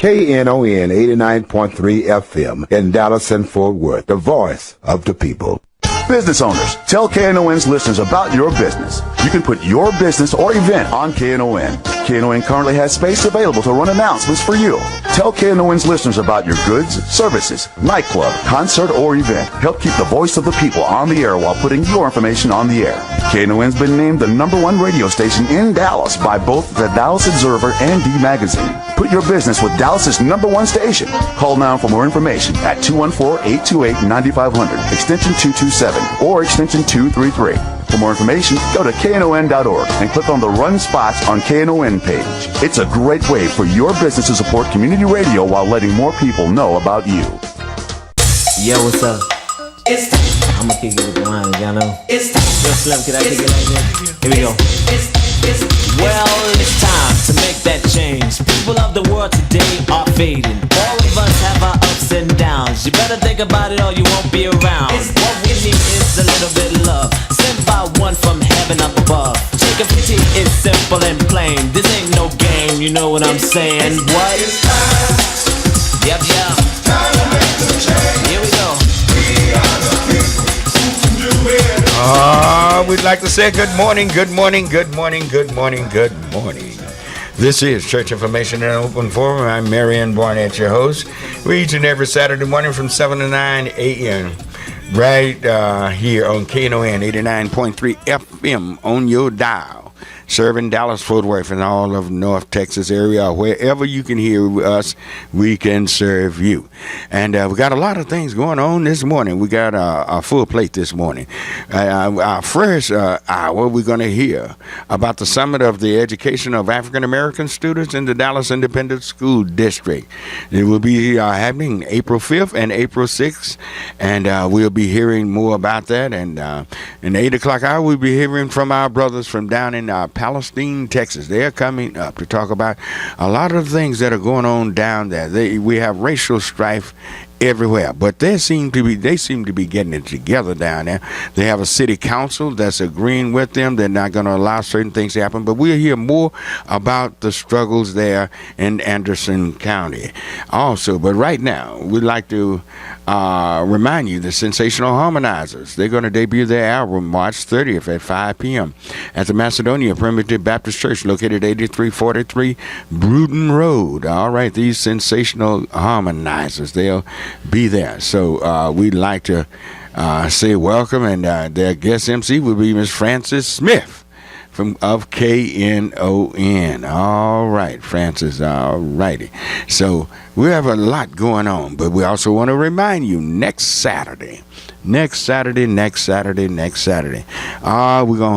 Knon 89.3 FM in Dallas and Fort Worth, the voice of the people. Business owners, tell KNON's listeners about your business. You can put your business or event on KNON. KNON currently has space available to run announcements for you. Tell KNON's listeners about your goods, services, nightclub, concert, or event. Help keep the voice of the people on the air while putting your information on the air. KNON's been named the #1 radio station in Dallas by both the Dallas Observer and D Magazine. Put your business with Dallas's #1 station. Call now for more information at 214-828-9500, extension 227, or extension 233. For more information, go to knon.org and click on the Run Spots on KNON page. It's a great way for your business to support community radio while letting more people know about you. Yo, what's up? I'm gonna kick it with the line, y'all know. Yo, Slim, can I kick it like that? Here we go. Well, it's time to make that change. People of the world today are fading. All of us have our ups and downs. You better think about it or you won't be around. What we need is a little bit of love, sent by one from heaven up above. Take a pity, it's simple and plain. This ain't no game, you know what I'm saying? What? It's time. Yep. Time to make the change. Here we go. We are the people who can do it. We'd like to say good morning. This is Church Information and Open Forum. I'm Marion Barnett, your host. We each and every Saturday morning from 7 to 9 a.m. right here on KNON 89.3 FM on your dial. Serving Dallas, Fort Worth, and all of North Texas area. Wherever you can hear us, we can serve you. And we got a lot of things going on this morning. We got a full plate this morning. Our first hour, we're going to hear about the summit of the education of African American students in the Dallas Independent School District. It will be happening April 5th and April 6th, and we'll be hearing more about that. And in the 8 o'clock hour, we'll be hearing from our brothers from down in Palestine, Texas. They're coming up to talk about a lot of things that are going on down there. We have racial strife everywhere, but they seem to be getting it together down there. They have a city council that's agreeing with them. They're not going to allow certain things to happen, but we'll hear more about the struggles there in Anderson County also. But right now, we'd like to remind you the Sensational Harmonizers. They're going to debut their album March 30th at 5 p.m. at the Macedonia Primitive Baptist Church located 8343 Bruton Road. All right, these Sensational Harmonizers, they'll be there. So we'd like to say welcome, and their guest MC will be Miss Frances Smith of KNON. All right, Frances, all righty. So we have a lot going on, but we also want to remind you next Saturday, we're going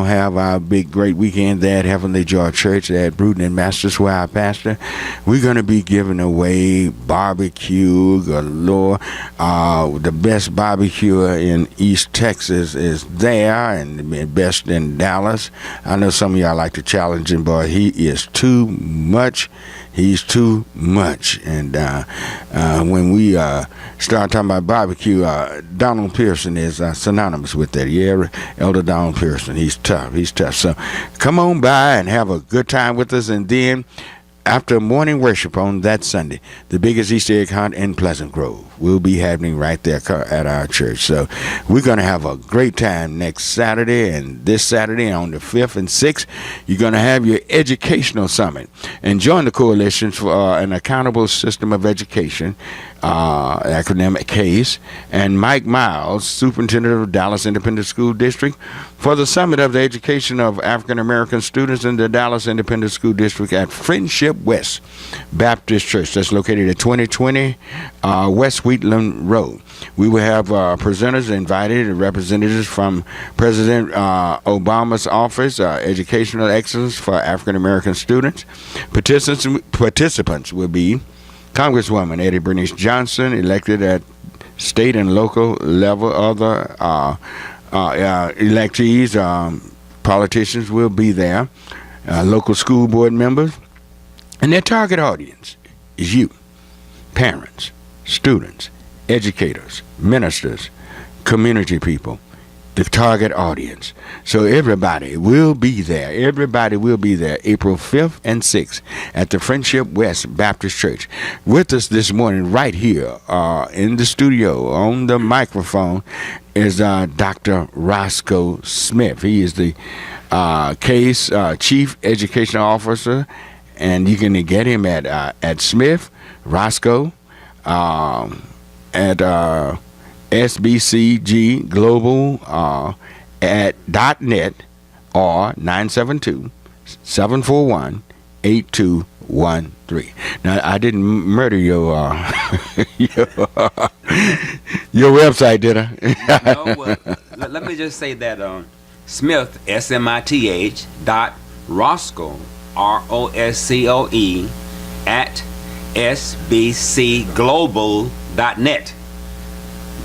to have our big, great weekend there at Heavenly Joy Church at Bruton and Masters, where I pastor. We're going to be giving away barbecue galore. The best barbecue in East Texas is there, and the best in Dallas. I know some of y'all like to challenge him, but he is too much. He's too much. And when we start talking about barbecue, Donald Pearson is synonymous with that. Yeah, Elder Donald Pearson. He's tough. So come on by and have a good time with us. And then after morning worship on that Sunday, the biggest Easter egg hunt in Pleasant Grove will be happening right there at our church. So we're going to have a great time next Saturday, and this Saturday on the 5th and 6th, you're going to have your educational summit and join the Coalition for an Accountable System of Education, acronym CASE, and Mike Miles, Superintendent of Dallas Independent School District, for the summit of the education of African American students in the Dallas Independent School District at Friendship West Baptist Church. That's located at 2020 West Wheatland Road. We will have presenters invited, representatives from President Obama's office, Educational Excellence for African American Students. Participants will be Congresswoman Eddie Bernice Johnson, elected at state and local level. Other electees, politicians will be there, local school board members, and their target audience is you, parents, students, educators, ministers, community people, the target audience. So everybody will be there. Everybody will be there April 5th and 6th at the Friendship West Baptist Church. With us this morning right here in the studio on the microphone is Dr. Roscoe Smith. He is the case Chief Educational Officer, and you can get him at Smith Roscoe at SBCG Global at .net or 972-741-8213. Now, I didn't murder your your website, did I? No, well, let me just say that Smith, SMITH, Roscoe, ROSCOE, at SBCglobal.net.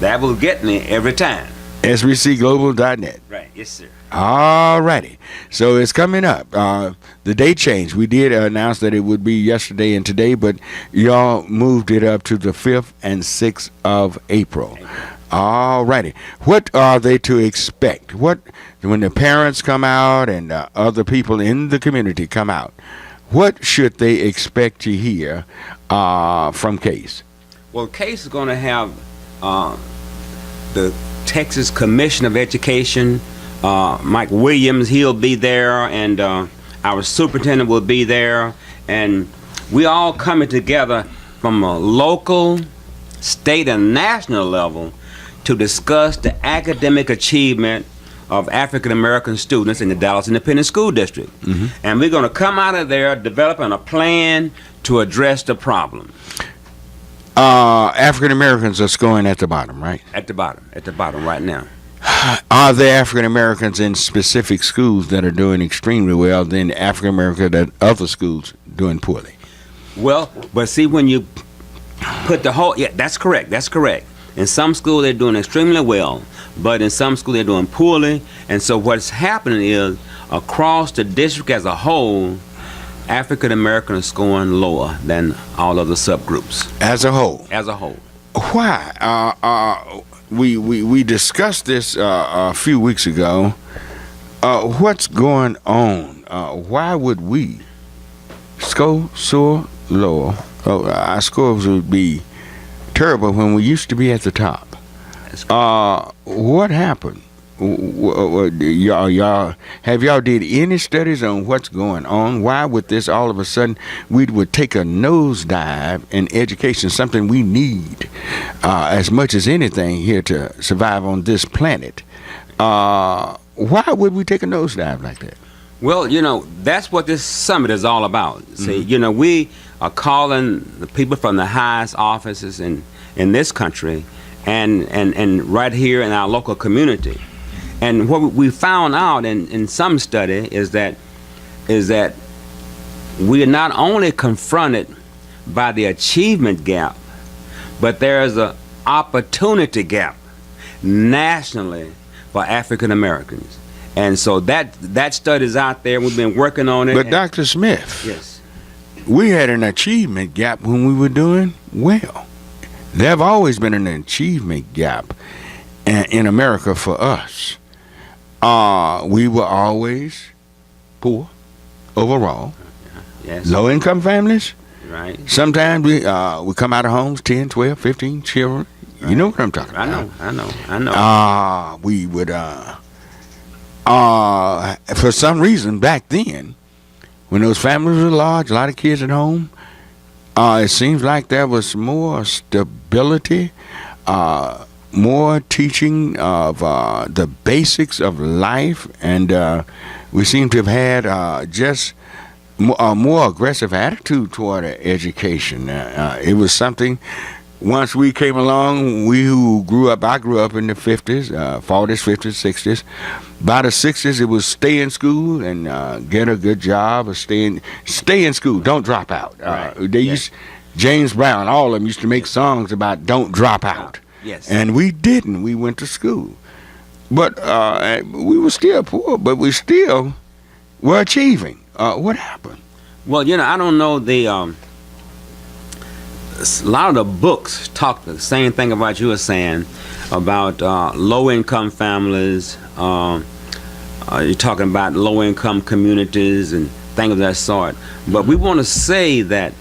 That will get me every time. SBCglobal.net. Right, yes, sir. All righty. So it's coming up. The date change. We did announce that it would be yesterday and today, but y'all moved it up to the 5th and 6th of April. All righty. What are they to expect? What when the parents come out and other people in the community come out, what should they expect to hear from Case? Well, Case is going to have the Texas Commission of Education, Mike Williams, he'll be there, and our superintendent will be there, and we all coming together from a local, state, and national level to discuss the academic achievement of African American students in the Dallas Independent School District. Mm-hmm. And we're going to come out of there developing a plan to address the problem. African Americans are scoring at the bottom, right? At the bottom right now. Are there African Americans in specific schools that are doing extremely well than African Americans at other schools doing poorly? Well, but see, when you put the whole, yeah, that's correct. In some schools they're doing extremely well, but in some schools they're doing poorly. And so what's happening is across the district as a whole, African Americans are scoring lower than all other subgroups. As a whole? As a whole. Why? We discussed this a few weeks ago. What's going on? Why would we score so low? Our scores would be terrible when we used to be at the top. What happened? Y'all did any studies on what's going on? Why would this all of a sudden we would take a nosedive in education, something we need as much as anything here to survive on this planet? Why would we take a nosedive like that? Well, that's what this summit is all about. See, we are calling the people from the highest offices in this country and right here in our local community. And what we found out in some study is that we are not only confronted by the achievement gap, but there is an opportunity gap nationally for African Americans. And so that study's out there. We've been working on it. But Dr. Smith, yes, we had an achievement gap when we were doing well. There have always been an achievement gap in America for us. We were always poor overall. Yes. Low-income families. Right. Sometimes we come out of homes 10, 12, 15 children. Right. You know what I'm talking about. I know. We would for some reason back then, when those families were large, a lot of kids at home, it seems like there was more stability, more teaching of the basics of life, and we seem to have had just a more aggressive attitude toward education. It was something, once we came along, we who grew up, I grew up in the 50s, 40s, 50s, 60s. By the 60s, it was stay in school and get a good job, or stay in school, don't drop out. James Brown, all of them used to make songs about don't drop out. Yes. And we didn't. We went to school. But we were still poor, but we still were achieving. What happened? Well, I don't know a lot of the books talk the same thing about you were saying about low-income families. You're talking about low-income communities and things of that sort. But we want to say that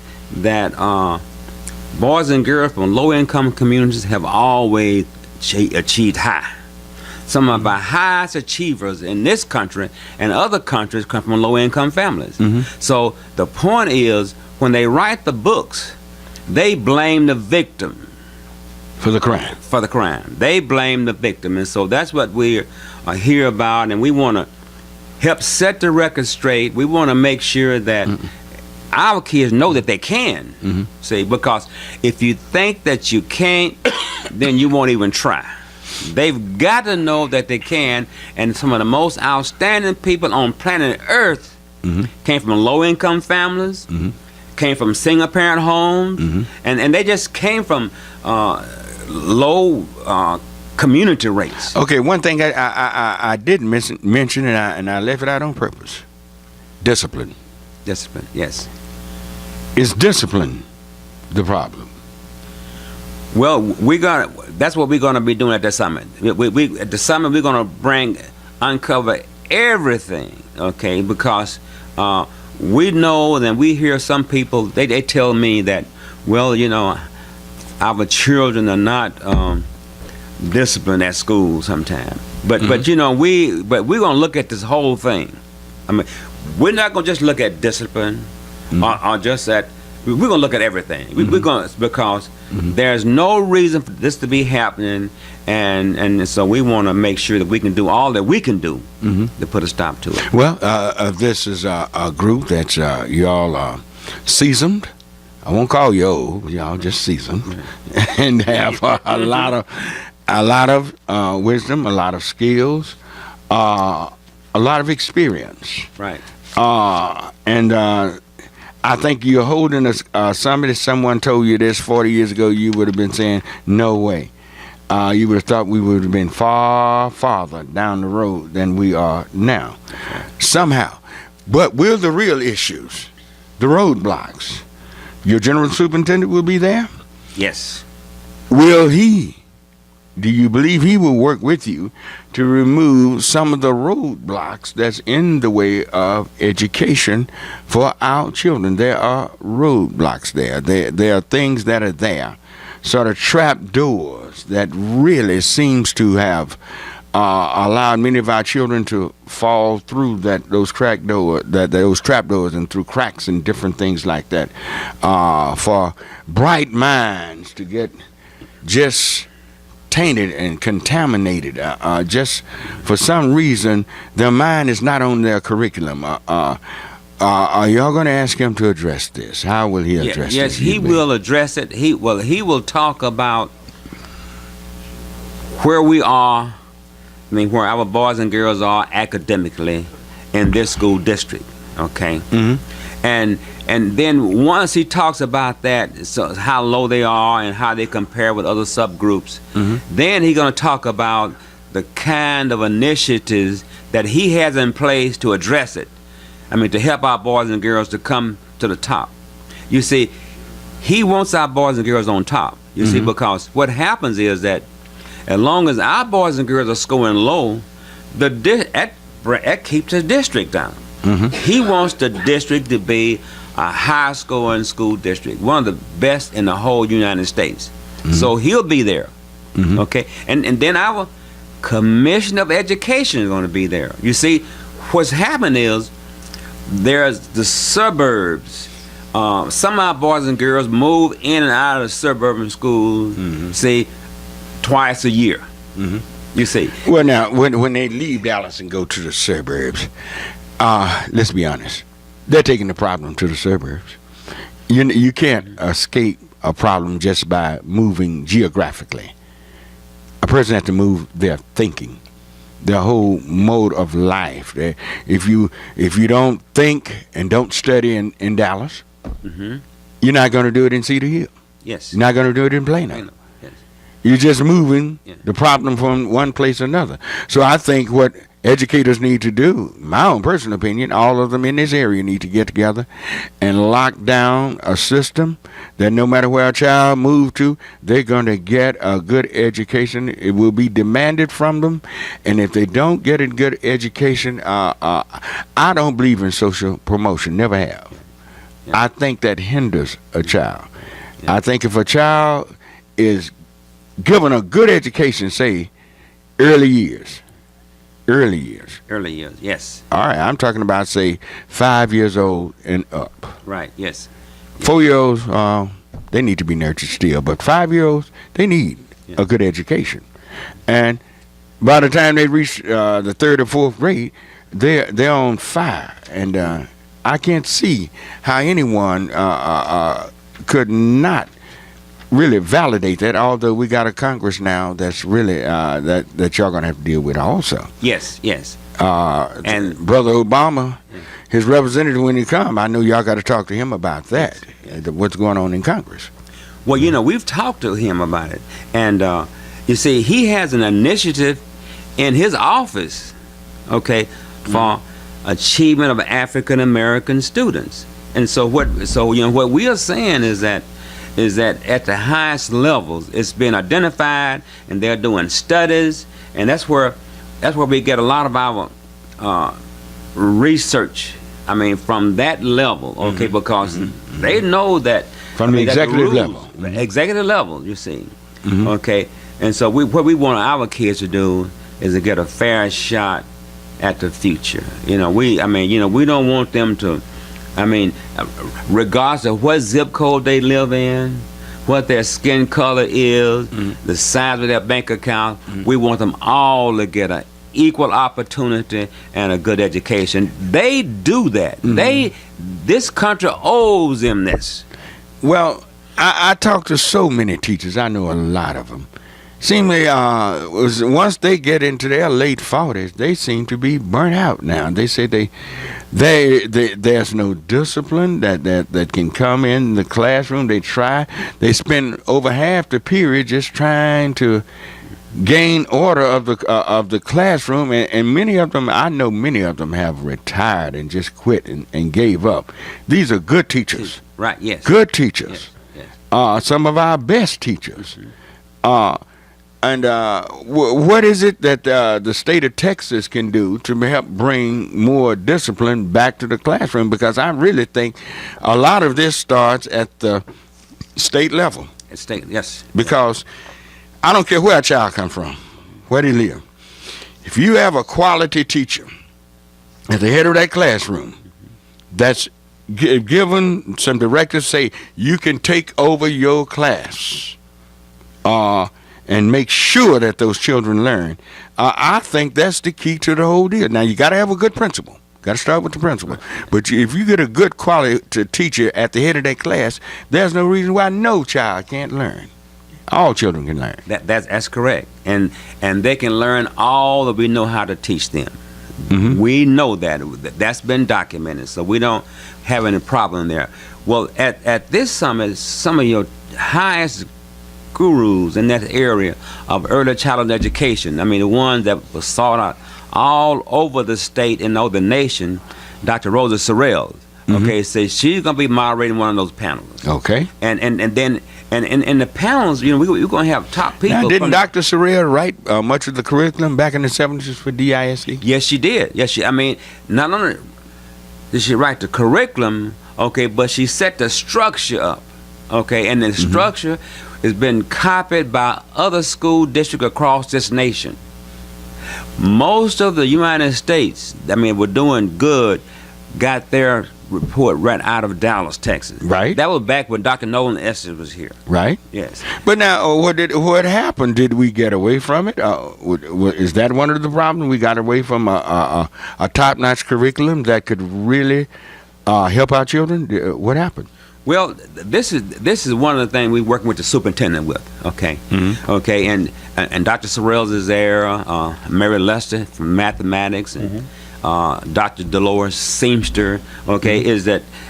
boys and girls from low-income communities have always achieved high. Some of our highest achievers in this country and other countries come from low-income families. So the point is, when they write the books, they blame the victim For the crime. for the crime. They blame the victim, and so that's what we are here about. And we want to help set the record straight. We want to make sure that our kids know that they can. See, because if you think that you can't, then you won't even try. They've got to know that they can, and some of the most outstanding people on planet Earth came from low-income families, came from single-parent homes, and they just came from low community rates. Okay, one thing I didn't mention, and I left it out on purpose. Discipline. Discipline, yes. Is discipline the problem? Well, that's what we're gonna be doing at the summit. We at the summit we're gonna uncover everything, okay? Because we know and we hear some people they tell me that, well, you know, our children are not disciplined at school sometimes. But you know we're gonna look at this whole thing. I mean, we're not gonna just look at discipline or just at. We're gonna look at everything. We're gonna because there's no reason for this to be happening, and so we want to make sure that we can do all that we can do to put a stop to it. Well, this is a group that's y'all are seasoned. I won't call you old. Y'all just seasoned, and have a lot of wisdom, a lot of skills, a lot of experience. Right. And I think you're holding somebody. Someone told you this 40 years ago. You would have been saying, "No way." You would have thought we would have been far farther down the road than we are now, somehow. But we're the real issues, the roadblocks. Your general superintendent will be there. Yes. Will he? Do you believe he will work with you to remove some of the roadblocks that's in the way of education for our children? There are roadblocks there. There are things that are there, sort of trap doors that really seems to have allowed many of our children to fall through those trap doors and through cracks and different things like that. For bright minds to get just tainted and contaminated, just for some reason their mind is not on their curriculum. Are y'all going to ask him to address this? How will he address this? Yes, he will address it. He will talk about where we are, where our boys and girls are academically in this school district, okay? And then once he talks about that, so how low they are and how they compare with other subgroups, then he's going to talk about the kind of initiatives that he has in place to address it. To help our boys and girls to come to the top. You see, he wants our boys and girls on top. You see, because what happens is that as long as our boys and girls are scoring low, that keeps the district down. He wants the district to be a high-scoring school district, one of the best in the whole United States. So he'll be there, okay? And then our Commissioner of Education is going to be there. You see, what's happened is there's the suburbs. Some of our boys and girls move in and out of the suburban schools, see, twice a year. You see. Well, now, when they leave Dallas and go to the suburbs, let's be honest, they're taking the problem to the suburbs. You can't escape a problem just by moving geographically. A person has to move their thinking, their whole mode of life. If you don't think and don't study in Dallas, you're not going to do it in Cedar Hill. Yes. You're not going to do it in Plano. Yes. You're just moving the problem from one place to another. So I think what educators need to do, my own personal opinion, all of them in this area need to get together and lock down a system that no matter where a child moves to, they're going to get a good education. It will be demanded from them. And if they don't get a good education, I don't believe in social promotion, never have. Yeah. I think that hinders a child. Yeah. I think if a child is given a good education, say, early years, yes. All right, I'm talking about, say, 5 years old and up. Right, yes. 4-year-olds, they need to be nurtured still, but 5-year-olds, they need a good education. And by the time they reach the 3rd or 4th grade, they're on fire. And I can't see how anyone could not really validate that, although we got a Congress now that's really that y'all gonna have to deal with also. Yes. And Brother Obama, his representative, when he come, I know y'all got to talk to him about that. Yes. What's going on in Congress? Well, we've talked to him about it, and you see, he has an initiative in his office, for achievement of African American students. And so what we are saying is that at the highest levels, it's been identified, and they're doing studies, and that's where we get a lot of our research. I mean, from that level, because they know that from the executive level, executive level, you see, and so what we want our kids to do is to get a fair shot at the future. We don't want them to. Regardless of what zip code they live in, what their skin color is, the size of their bank account, we want them all to get an equal opportunity and a good education. They do that. This country owes them this. Well, I talk to so many teachers. I know a lot of them. Seemingly, once they get into their late 40s, they seem to be burnt out now. They say there's no discipline that can come in the classroom. They spend over half the period just trying to gain order of the classroom, and many of them, I know many of them have retired and just quit and gave up. These are good teachers. Right, yes. Good teachers. Yes. Some of our best teachers. And what is it that the state of Texas can do to help bring more discipline back to the classroom? Because I really think a lot of this starts at the state level. At state, yes. Because I don't care where a child comes from, where they live. If you have a quality teacher at the head of that classroom that's given some directives, say you can take over your class, and make sure that those children learn. I think that's the key to the whole deal. Now, you got to have a good principal. Got to start with the principal. But if you get a good quality teacher at the head of that class, there's no reason why no child can't learn. All children can learn. That's correct. And they can learn all that we know how to teach them. We know that. That's been documented, so we don't have any problem there. Well, at this summit, some of your highest gurus in that area of early childhood education, the ones that were sought out all over the state and over the nation, Dr. Rosa Sorrell, says she's going to be moderating one of those panels. Okay. And then in the panels, we're going to have top people. Now, didn't Dr. Sorrell write much of the curriculum back in the 70s for DISD? Yes, she did. Not only did she write the curriculum, but she set the structure up, and the structure has been copied by other school districts across this nation. Most of the United States, were doing good, got their report right out of Dallas, Texas. Right. That was back when Dr. Nolan Estes was here. Right. Yes. But now, what happened? Did we get away from it? Is that one of the problems? We got away from a top-notch curriculum that could really help our children? What happened? Well, this is one of the things we're working with the superintendent with. And Dr. Sorrells is there, Mary Lester from mathematics, and Dr. Dolores Seamster.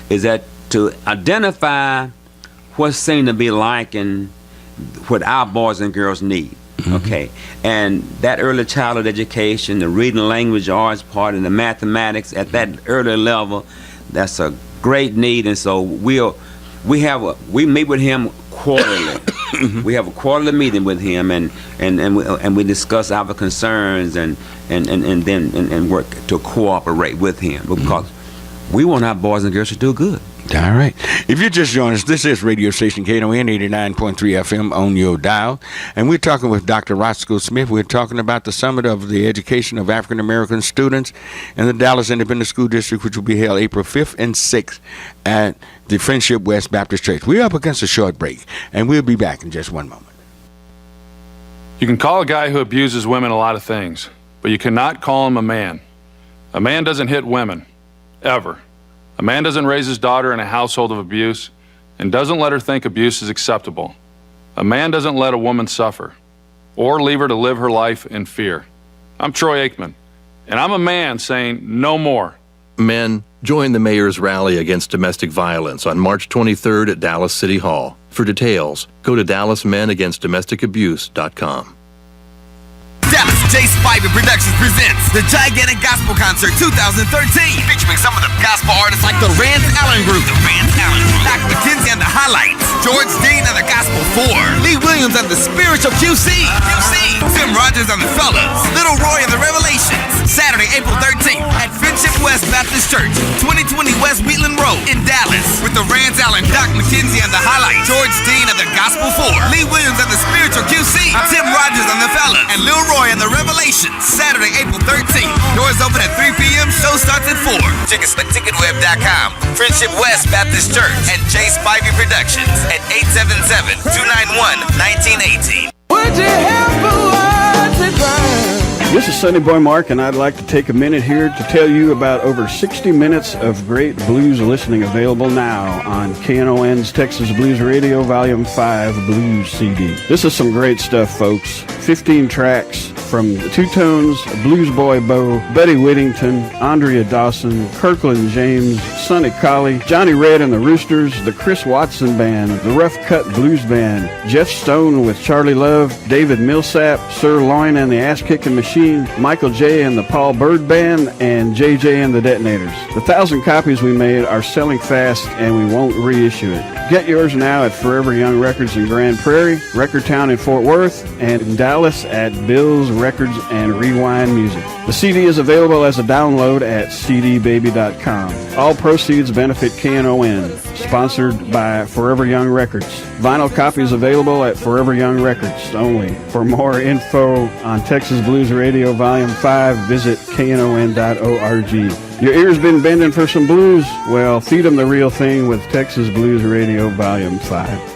Is that to identify what's seen to be like and what our boys and girls need. Okay, and that early childhood education, the reading, language, arts part, and the mathematics at that early level, that's a great need. And so we meet with him quarterly. We have a quarterly meeting with him, and we discuss our concerns and work to cooperate with him, because we want our boys and girls to do good. All right. If you just joined us, this is radio station Knon 89.3 FM on your dial. And we're talking with Dr. Roscoe Smith. We're talking about the Summit of the Education of African American Students in the Dallas Independent School District, which will be held April 5th and 6th at the Friendship West Baptist Church. We're up against a short break, and we'll be back in just one moment. You can call a guy who abuses women a lot of things, but you cannot call him a man. A man doesn't hit women, ever. A man doesn't raise his daughter in a household of abuse and doesn't let her think abuse is acceptable. A man doesn't let a woman suffer or leave her to live her life in fear. I'm Troy Aikman, and I'm a man saying no more. Men, join the mayor's rally against domestic violence on March 23rd at Dallas City Hall. For details, go to DallasMenAgainstDomesticAbuse.com. Dallas J. Spivey Productions presents the Gigantic Gospel Concert 2013, featuring some of the gospel artists like the Rance Allen Group, Dr. McKenzie and the Highlights, George Dean and the Gospel 4, Lee Williams and the Spiritual QC, Tim Rogers and the Fellas, Little Roy and the Revelations. Saturday, April 13th at Friendship West Baptist Church, 2020 West Wheatland Road in Dallas, with the Rance Allen, Dr. McKenzie and the Highlights, George Dean and the Gospel 4, Lee Williams and the Spiritual QC, Tim Rogers and the Fellas, and Lil Roy and the Revelations. Saturday, April 13th. Doors open at 3 p.m. Show starts at 4. Tickets at ticketweb.com. Friendship West Baptist Church and J. Spivey Productions at 877-291-1918. Would you help a word to burn? This is Sonny Boy Mark, and I'd like to take a minute here to tell you about over 60 minutes of great blues listening available now on KNON's Texas Blues Radio Volume 5 Blues CD. This is some great stuff, folks. 15 tracks from the Two Tones, Blues Boy Bo, Buddy Whittington, Andrea Dawson, Kirkland James, Sonny Colley, Johnny Red and the Roosters, the Chris Watson Band, the Rough Cut Blues Band, Jeff Stone with Charlie Love, David Millsap, Sir Loin and the Ass Kicking Machine, Michael J. and the Paul Bird Band, and JJ and the Detonators. The 1,000 copies we made are selling fast, and we won't reissue it. Get yours now at Forever Young Records in Grand Prairie, Record Town in Fort Worth, and in Dallas at Bill's Records and Rewind Music. The CD is available as a download at cdbaby.com. All proceeds benefit KNON, sponsored by Forever Young Records. Vinyl copies available at Forever Young Records only. For more info on Texas Blues Radio Volume 5, visit knon.org. Your ears been bending for some blues? Well, feed them the real thing with Texas Blues Radio Volume 5.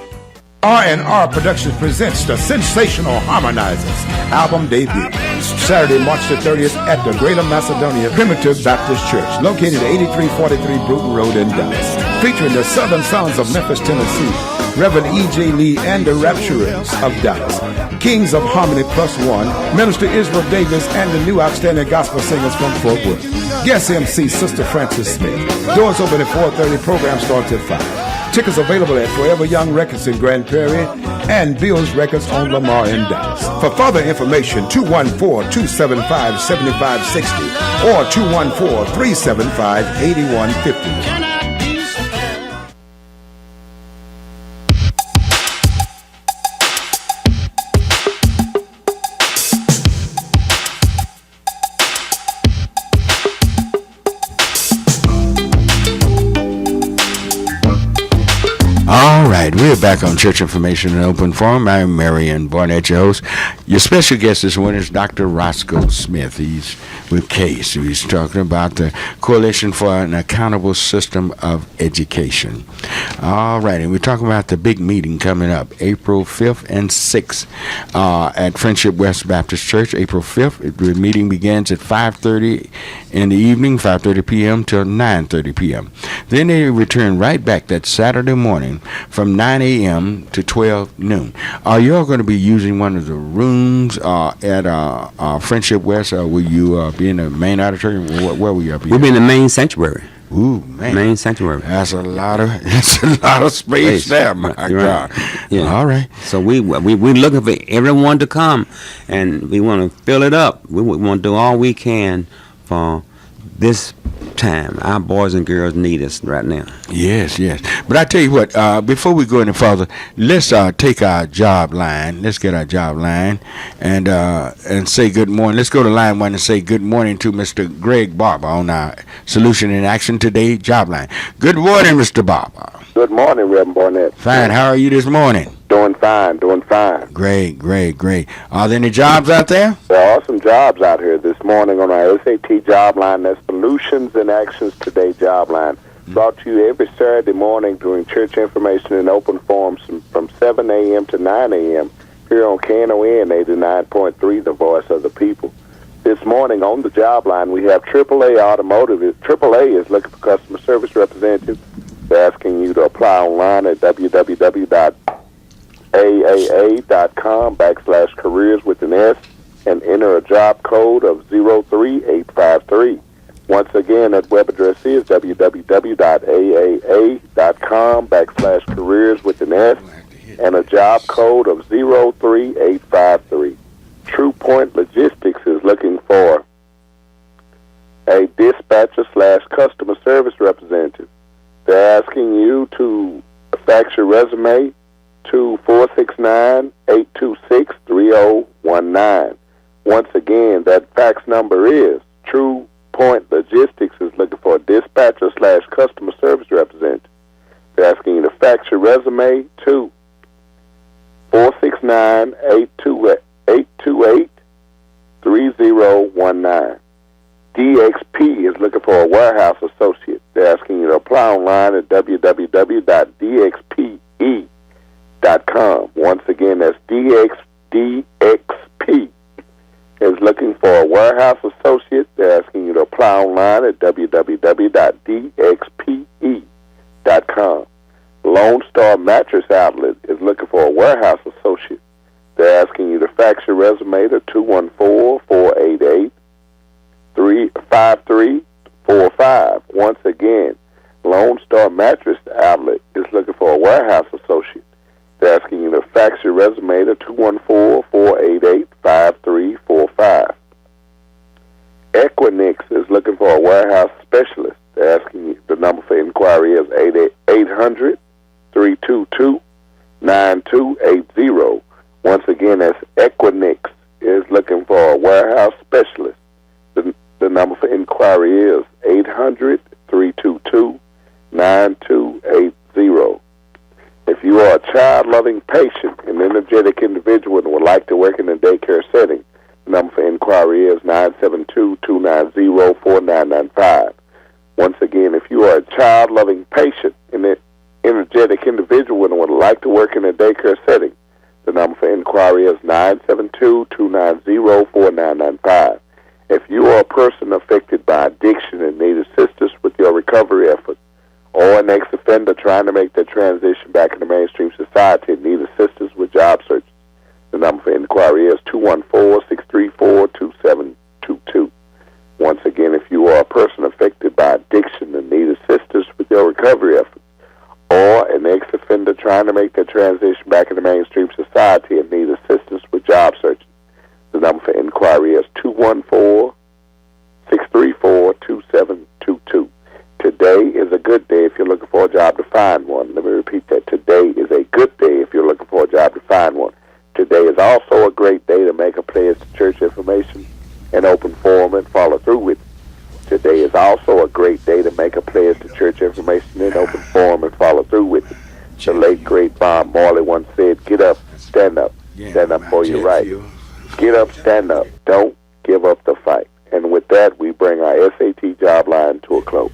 R&R Productions presents the Sensational Harmonizers album debut. Saturday, March the 30th at the Greater Macedonia Primitive Baptist Church, located at 8343 Bruton Road in Dallas. Featuring the Southern Sons of Memphis, Tennessee, Reverend E.J. Lee and the Rapturers of Dallas, Kings of Harmony Plus One, Minister Israel Davis, and the new outstanding gospel singers from Fort Worth. Guest MC, Sister Francis Smith. Doors open at 4:30, program starts at 5. Tickets available at Forever Young Records in Grand Prairie and Bill's Records on Lamar in Dallas. For further information, 214-275-7560 or 214-375-8151. All right, we're back on Church Information and Open Forum. I'm Marion Barnett, your host. Your special guest this morning is Dr. Roscoe Smith. He's with CASE. He's talking about the Coalition for an Accountable System of Education. All right, and we're talking about the big meeting coming up, April 5th and 6th at Friendship West Baptist Church. April 5th, the meeting begins at 5:30 in the evening, 5:30 p.m. till 9:30 p.m. Then they return right back that Saturday morning from 9 a.m. to 12 noon. Are you all going to be using one of the rooms at Friendship West, or will you be in the main auditorium? Where will you be? We'll be in the main sanctuary. Ooh, man. Main sanctuary. That's a lot of space there, my God. Yeah. All right. So we looking for everyone to come, and we want to fill it up. We want to do all we can for this time. Our boys and girls need us right now. Yes. But I tell you what, before we go any further, let's take our job line. Let's get our job line and say good morning. Let's go to line 1 and say good morning to Mr. Greg Barber on our Solution in Action Today job line. Good morning, Mr. Barber. Good morning, Rev Barnett. Fine. How are you this morning? Doing fine. Great. Are there any jobs out there? There are some jobs out here this morning on our SAT job line. That's Solutions in Actions Today job line. Brought to you every Saturday morning during church information and open forums from 7 a.m. to 9 a.m. here on Knon 89.3, the voice of the people. This morning on the job line, we have AAA Automotive. AAA is looking for customer service representatives. They're asking you to apply online at www.aaa.com/careers with an S and enter a job code of 03853. Once again, that web address is www.aaa.com/careers with an S and a job code of 03853. True Point Logistics is looking for a dispatcher/customer service representative. They're asking you to fax your resume to 469-826-3019. Once again, that fax number is True Point Logistics is looking for a dispatcher/customer service representative. They're asking you to fax your resume to 469-828-3019. DXP is looking for a warehouse associate. They're asking you to apply online at www.dxpe.com. Once again, that's DXP is looking for a warehouse associate. They're asking you to apply online at www.dxpe.com. Lone Star Mattress Outlet is looking for a warehouse associate. They're asking you to fax your resume to 214-488-5345. Once again, Lone Star Mattress Outlet is looking for a warehouse associate. They're asking you to fax your resume to 214-488-5345. Equinix is looking for a warehouse specialist. They're asking you, the number for inquiry is 800-322-9280. Once again, that's Equinix is looking for a warehouse specialist. The number for inquiry is 800-322-9280. If you are a child-loving patient, an energetic individual, and would like to work in a daycare setting, the number for inquiry is 972-290-4995. Once again, if you are a child-loving patient, an energetic individual, and would like to work in a daycare setting, the number for inquiry is 972-290-4995. If you are a person affected by addiction and need assistance with your recovery effort, or an ex-offender trying to make their transition back into mainstream society and need assistance with job searches, the number for inquiry is 214-634-2722. Once again, if you are a person affected by addiction and need assistance with your recovery efforts, or an ex-offender trying to make their transition back into mainstream society and need assistance with job searches, the number for inquiry is 214-634-2722. Today is a good day if you're looking for a job to find one. Let me repeat that. Today is a good day if you're looking for a job to find one. Today is also a great day to make a pledge to church information and open forum and follow through with it. Today is also a great day to make a pledge to church information and open forum and follow through with it. The late, great Bob Marley once said, get up, stand up for your right. Get up, stand up. Don't give up the fight. And with that, we bring our SAT job line to a close.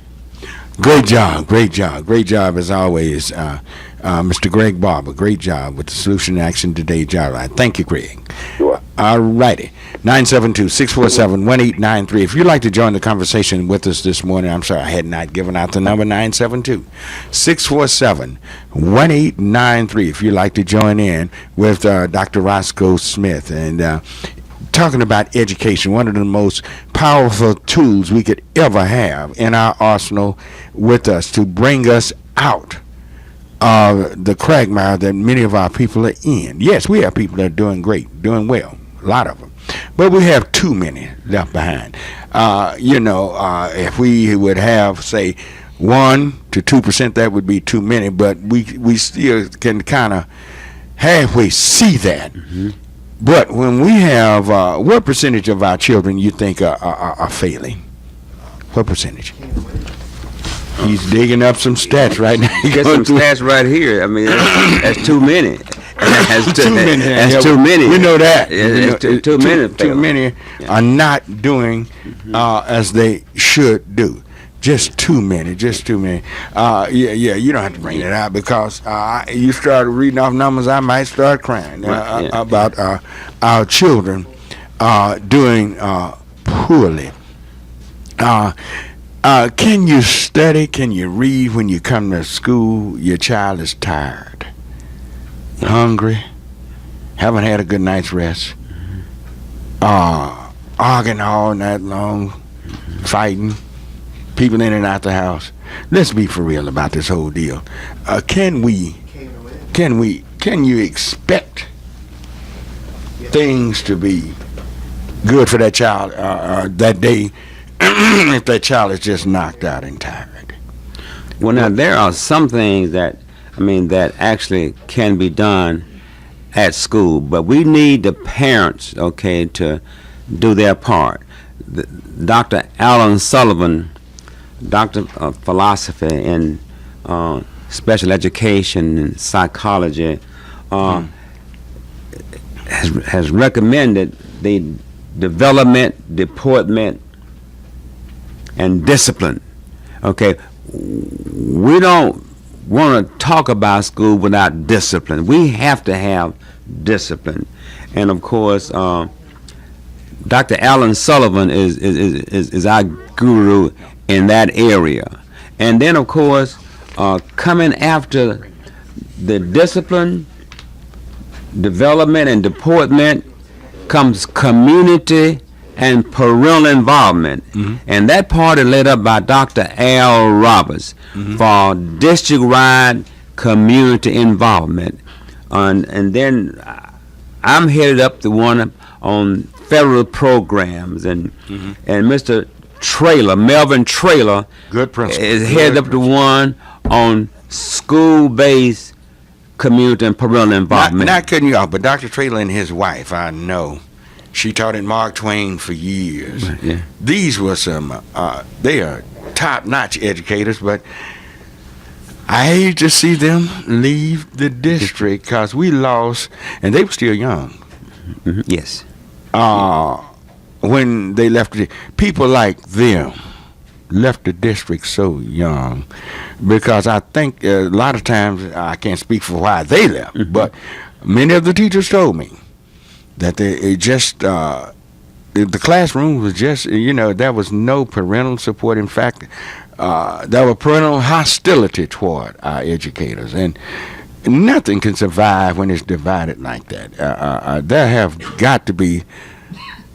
Great job as always, Mr. Greg Barber. Great job with the Solution Action Today job line. Thank you, Greg. Sure. All righty. 972-647-1893. If you'd like to join the conversation with us this morning, I'm sorry I had not given out the number, 972-647-1893. If you'd like to join in with Dr. Roscoe Smith and talking about education, one of the most powerful tools we could ever have in our arsenal with us to bring us out of the quagmire that many of our people are in. Yes, we have people that are doing great, doing well, a lot of them. But we have too many left behind. If we would have, say, 1 to 2%, that would be too many, but we still can kind of halfway see that. Mm-hmm. But when we have, what percentage of our children you think are failing? What percentage? He's digging up some stats right now. Get some stats right here. I mean, that's too many. That's too many. That's too many. We know that. Too many. Too many are not doing as they should do. Just too many. You don't have to bring it out because you started reading off numbers, I might start crying about our children doing poorly. Can you study? Can you read when you come to school? Your child is tired, hungry, haven't had a good night's rest, arguing all night long, fighting, people in and out the house. Let's be for real about this whole deal. Can you expect things to be good for that child that day if that child is just knocked out and tired? Well, now there are some things that actually can be done at school, but we need the parents, to do their part. Dr. Alan Sullivan, Doctor of Philosophy and Special Education and Psychology, has recommended the development, deportment, and discipline. We don't want to talk about school without discipline. We have to have discipline, and of course, Dr. Alan Sullivan is our guru in that area. And then, of course, coming after the discipline, development, and deportment comes community and parental involvement. Mm-hmm. And that part is led up by Dr. Al Roberts for district-wide community involvement. And then I'm headed up the one on federal programs, and Mr. Melvin Traylor, good principal, is headed up the one on school-based community and parental involvement. Not cutting you off, but Dr. Traylor and his wife, I know, she taught at Mark Twain for years. Yeah. These were some, they are top-notch educators, but I hate to see them leave the district because we lost, and they were still young. Mm-hmm. Yes. When they left, people like them left the district so young because I think a lot of times, I can't speak for why they left, but many of the teachers told me that they just, the classroom was just, there was no parental support. In fact, there was parental hostility toward our educators, and nothing can survive when it's divided like that. There have got to be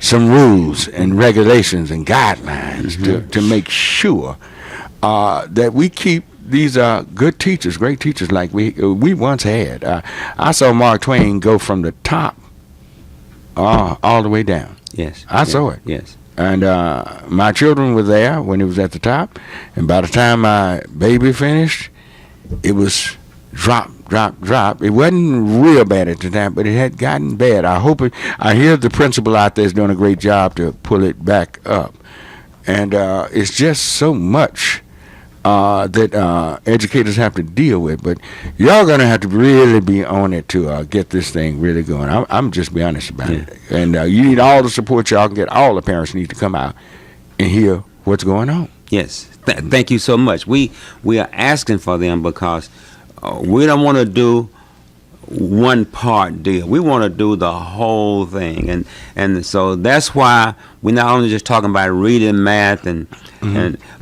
some rules and regulations and guidelines to make sure that we keep these good teachers, great teachers like we once had. I saw Mark Twain go from the top all the way down. Yes. I saw it. Yes. And my children were there when it was at the top, and by the time my baby finished, it was drop. It wasn't real bad at the time, but it had gotten bad. I hear the principal out there is doing a great job to pull it back up. And it's just so much that educators have to deal with. But y'all going to have to really be on it to get this thing really going. I'm just be honest about it. And you need all the support y'all can get. All the parents need to come out and hear what's going on. Yes. Thank you so much. We are asking for them because we don't want to do one part deal. We want to do the whole thing, and so that's why we're not only just talking about reading, math, and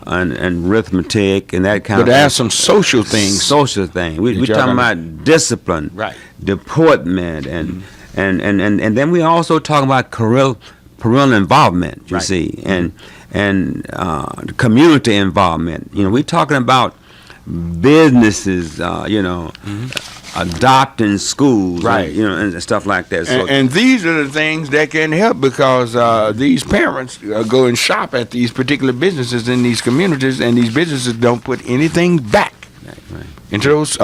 arithmetic and that kind of. But there's some social things. Social things. We're talking about discipline, right? Deportment, and then we also talking about parental involvement. You see, and community involvement. We're talking about businesses. Adopting schools, right? And stuff like that. So, and these are the things that can help, because these parents go and shop at these particular businesses in these communities, and these businesses don't put anything back into those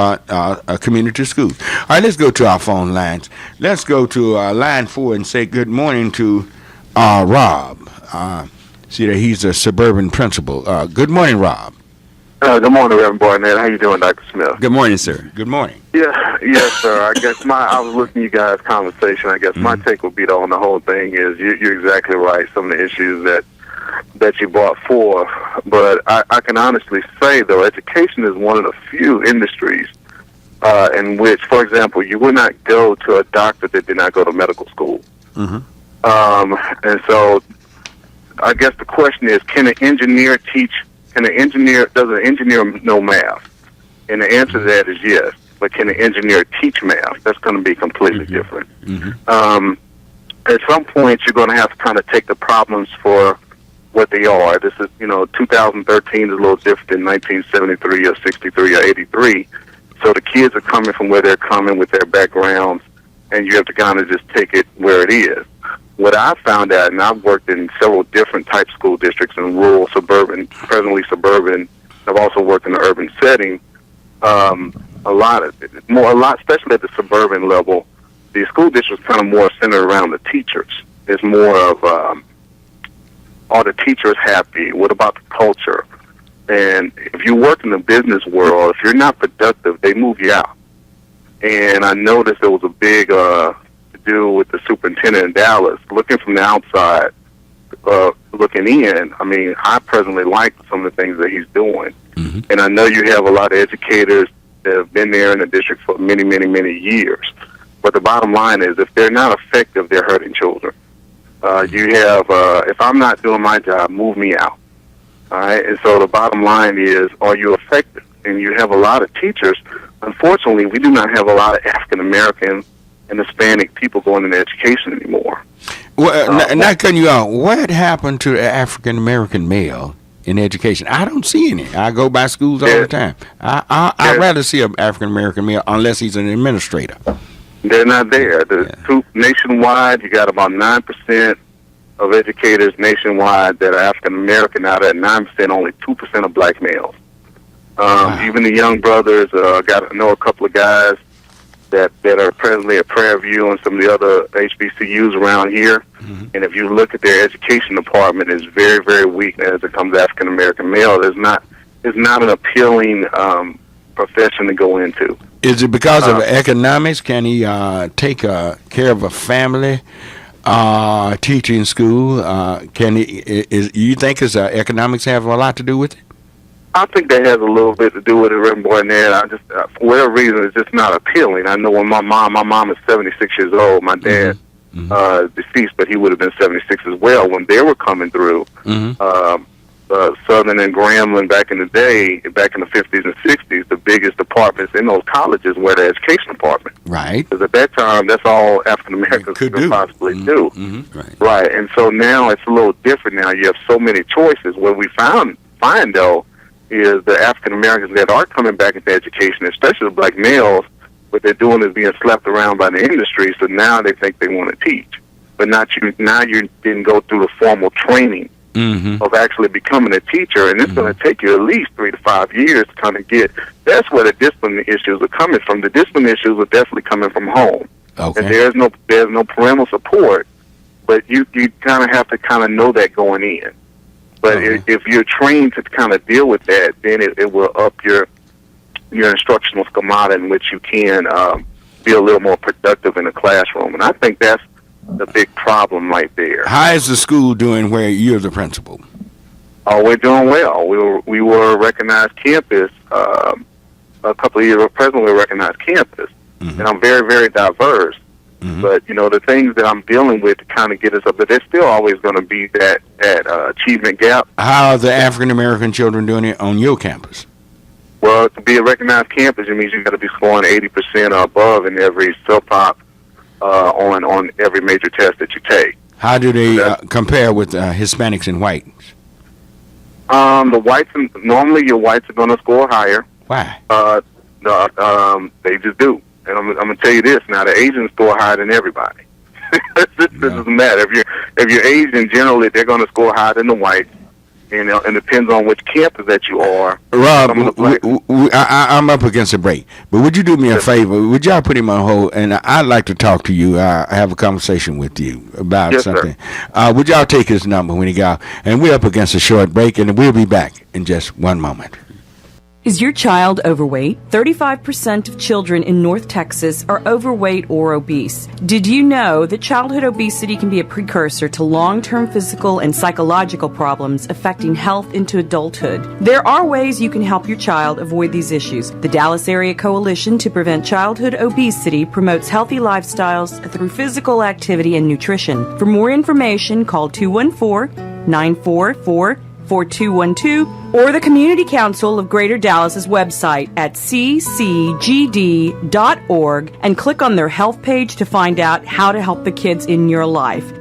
community schools. All right, let's go to our phone lines. Let's go to line 4 and say good morning to Rob. See that he's a suburban principal. Good morning, Rob. Good morning, Rev Barnett. How you doing, Dr. Smith? Good morning, sir. Good morning. Yes, sir. I guess I was listening to you guys' conversation. I guess my take would be on the whole thing is you're exactly right. Some of the issues that you brought forth, but I can honestly say though, education is one of the few industries in which, for example, you would not go to a doctor that did not go to medical school. And so, I guess the question is, can an engineer teach? Does an engineer know math? And the answer to that is yes. But can an engineer teach math? That's going to be completely different. At some point, you're going to have to kind of take the problems for what they are. This is, 2013 is a little different than 1973 or 63 or 83. So the kids are coming from where they're coming with their backgrounds, and you have to kind of just take it where it is. What I found out, and I've worked in several different type school districts in rural, suburban, presently suburban. I've also worked in an urban setting. A lot, especially at the suburban level, the school districts kind of more centered around the teachers. It's more of, are the teachers happy? What about the culture? And if you work in the business world, if you're not productive, they move you out. And I noticed there was a big do with the superintendent in Dallas. Looking from the outside, looking in, I mean, I presently like some of the things that he's doing. And I know you have a lot of educators that have been there in the district for many, many, many years. But the bottom line is, if they're not effective, they're hurting children. You have, if I'm not doing my job, move me out. All right? And so the bottom line is, are you effective? And you have a lot of teachers. Unfortunately, we do not have a lot of African-American and Hispanic people going into education anymore. Well, not cutting you out, what happened to the African-American male in education? I don't see any. I go by schools all the time. I'd rather see an African-American male unless he's an administrator. They're not there. Nationwide, you got about 9% of educators nationwide that are African-American. Out of that 9%, only 2% of black males. Even the young brothers, I know a couple of guys that are presently at Prairie View and some of the other HBCUs around here. And if you look at their education department, it's very, very weak as it comes to African American male. It's not an appealing profession to go into. Is it because of economics? Can he take care of a family, teaching school? Can he? You think economics have a lot to do with it? I think that has a little bit to do with it, Rev Barnett. I just, for whatever reason, it's just not appealing. I know when my mom is 76 years old. My dad deceased, but he would have been 76 as well when they were coming through. Southern and Grambling back in the day, back in the 50s and 60s, the biggest departments in those colleges were the education department. Right. Because at that time, that's all African Americans could possibly do. Right. And so now it's a little different. Now you have so many choices. What we find though, is the African Americans that are coming back into education, especially the black males, what they're doing is being slapped around by the industry, so now they think they want to teach. But now you didn't go through the formal training of actually becoming a teacher, and it's going to take you at least 3 to 5 years to kind of get. That's where the discipline issues are coming from. The discipline issues are definitely coming from home. Okay. And there's no parental support, but you kind of have to kind of know that going in. But if you're trained to kind of deal with that, then it will up your instructional schemata in which you can be a little more productive in the classroom. And I think that's the big problem right there. How is the school doing where you're the principal? Oh, we're doing well. We were a recognized campus a couple of years ago. Presently, a recognized campus. and I'm very, very diverse. But, you know, the things that I'm dealing with to kind of get us up, but there's still always going to be that achievement gap. How are the African American children doing it on your campus? Well, to be a recognized campus, it means you got to be scoring 80% or above in every sub-pop on every major test that you take. How do they compare with Hispanics and whites? The whites, normally your whites are going to score higher. Why? They just do. And I'm going to tell you this now: the Asians score higher than everybody. This doesn't matter. If you're Asian, generally they're going to score higher than the whites. And it depends on which campus that you are. Rob, I'm up against a break, but would you do me a favor? Would y'all put him on hold? And I'd like to talk to you, have a conversation with you about something. Would y'all take his number when he got? And we're up against a short break, and we'll be back in just one moment. Is your child overweight? 35% of children in North Texas are overweight or obese. Did you know that childhood obesity can be a precursor to long-term physical and psychological problems affecting health into adulthood? There are ways you can help your child avoid these issues. The Dallas Area Coalition to Prevent Childhood Obesity promotes healthy lifestyles through physical activity and nutrition. For more information, call 214-944-4212 or the Community Council of Greater Dallas's website at ccgd.org and click on their health page to find out how to help the kids in your life.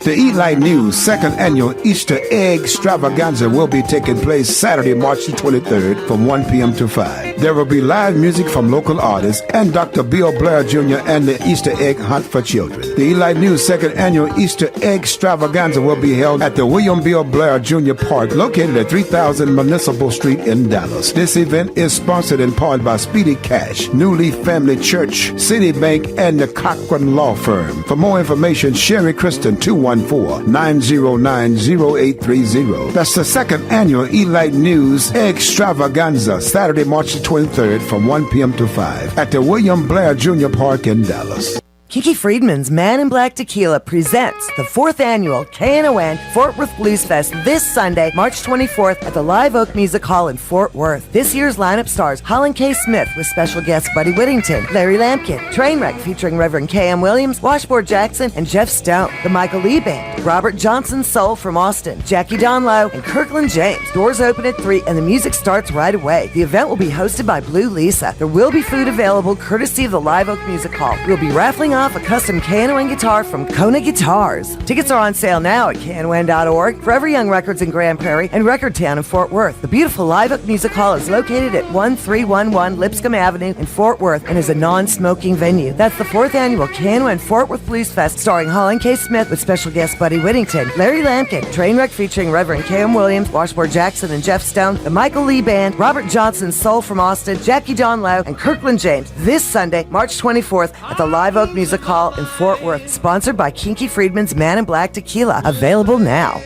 The Eat Like News second annual Easter egg extravaganza will be taking place Saturday, March the 23rd from 1 p.m. to 5. There will be live music from local artists and Dr. Bill Blair Jr. and the Easter egg hunt for children. The Eat Like News second annual Easter egg extravaganza will be held at the William Bill Blair Jr. Park located at 3000 Municipal Street in Dallas. This event is sponsored in part by Speedy Cash, New Leaf Family Church, Citibank, and the Cochran Law Firm. For more information, Sherry Kristen, 214-909-0830. That's the second annual Elite News Extravaganza, Saturday, March the 23rd from 1 p.m. to 5 at the William Blair Jr. Park in Dallas. Kiki Friedman's Man in Black Tequila presents the 4th annual Knon Fort Worth Blues Fest this Sunday, March 24th at the Live Oak Music Hall in Fort Worth. This year's lineup stars Holland K. Smith with special guests Buddy Whittington, Larry Lampkin, Trainwreck featuring Reverend K.M. Williams, Washboard Jackson, and Jeff Stone, the Michael Lee Band, Robert Johnson Soul from Austin, Jackie Don Lowe, and Kirkland James. Doors open at 3 and the music starts right away. The event will be hosted by Blue Lisa. There will be food available courtesy of the Live Oak Music Hall. We'll be raffling off a custom Knon guitar from Kona Guitars. Tickets are on sale now at knon.org, Forever Young Records in Grand Prairie, and Recordtown in Fort Worth. The beautiful Live Oak Music Hall is located at 1311 Lipscomb Avenue in Fort Worth and is a non-smoking venue. That's the 4th annual Knon Fort Worth Blues Fest starring Holland K. Smith with special guests Buddy Whittington, Larry Lampkin, Trainwreck featuring Reverend K.M. Williams, Washboard Jackson and Jeff Stone, the Michael Lee Band, Robert Johnson Soul from Austin, Jackie Don Lowe, and Kirkland James this Sunday, March 24th at the Live Oak Music Hall in Fort Worth, sponsored by Kinky Friedman's Man in Black Tequila, available now.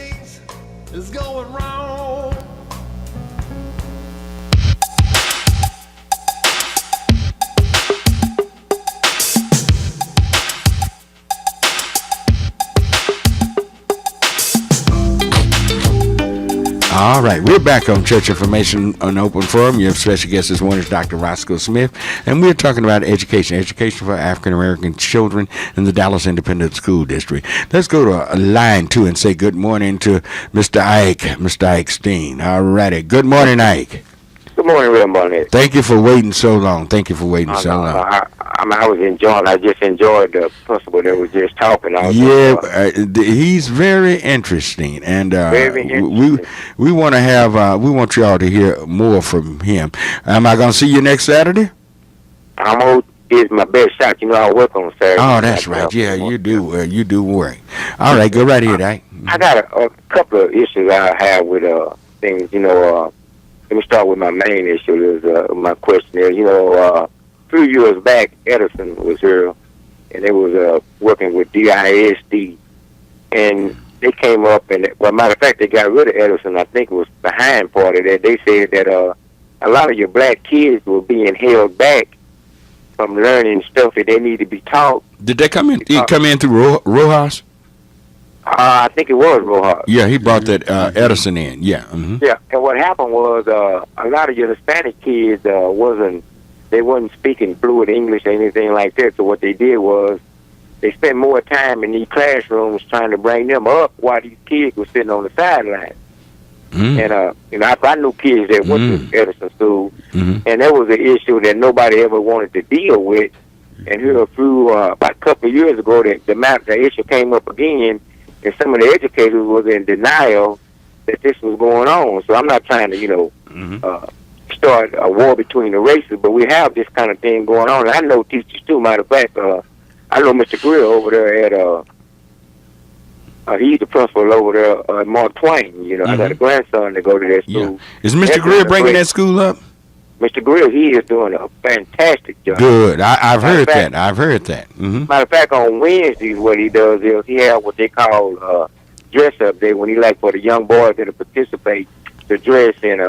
It's going wrong. All right, we're back on Church Information on Open Forum. Your special guest this morning is Dr. Roscoe Smith, and we're talking about education for African American children in the Dallas Independent School District. Let's go to line 2 and say good morning to Mr. Ike Steen. All righty, good morning, Ike. Good morning, Rev Barnett. Thank you for waiting so long. I just enjoyed the principal that was just talking. He's very interesting, and very interesting. we want to have we want y'all to hear more from him. Am I gonna see you next Saturday? I'm gonna give my best shot. You know, I work on Saturday. Oh, that's right. Yeah, you do. You do work. All right, go right ahead, Ike. I got a couple of issues I have with things. You know, let me start with my main issue. My question is, you know, a few years back, Edison was here, and they was working with DISD, and they came up and, well, matter of fact, they got rid of Edison. I think it was behind part of that. They said that a lot of your black kids were being held back from learning stuff that they need to be taught. Did they come in? Come in through Rojas? I think it was Rojas. Yeah, he brought that Edison in. Yeah. Mm-hmm. Yeah, and what happened was a lot of your Hispanic kids wasn't they wasn't speaking fluent English or anything like that. So what they did was they spent more time in these classrooms trying to bring them up while these kids were sitting on the sidelines. And I knew kids that went to Edison School, and that was an issue that nobody ever wanted to deal with. And here about a couple of years ago, the issue came up again, and some of the educators was in denial that this was going on. So I'm not trying to, start a war between the races, but we have this kind of thing going on. And I know teachers too. Matter of fact, I know Mr. Grill over there at he's the principal over there at Mark Twain. I got a grandson to go to that school. Yeah. Is Mr. Grill bringing that school up? Mr. Grill, he is doing a fantastic job. Good. I've heard that. I've heard that. Matter of fact, on Wednesdays, what he does is he has what they call dress up day, when he like for the young boys that participate to dress in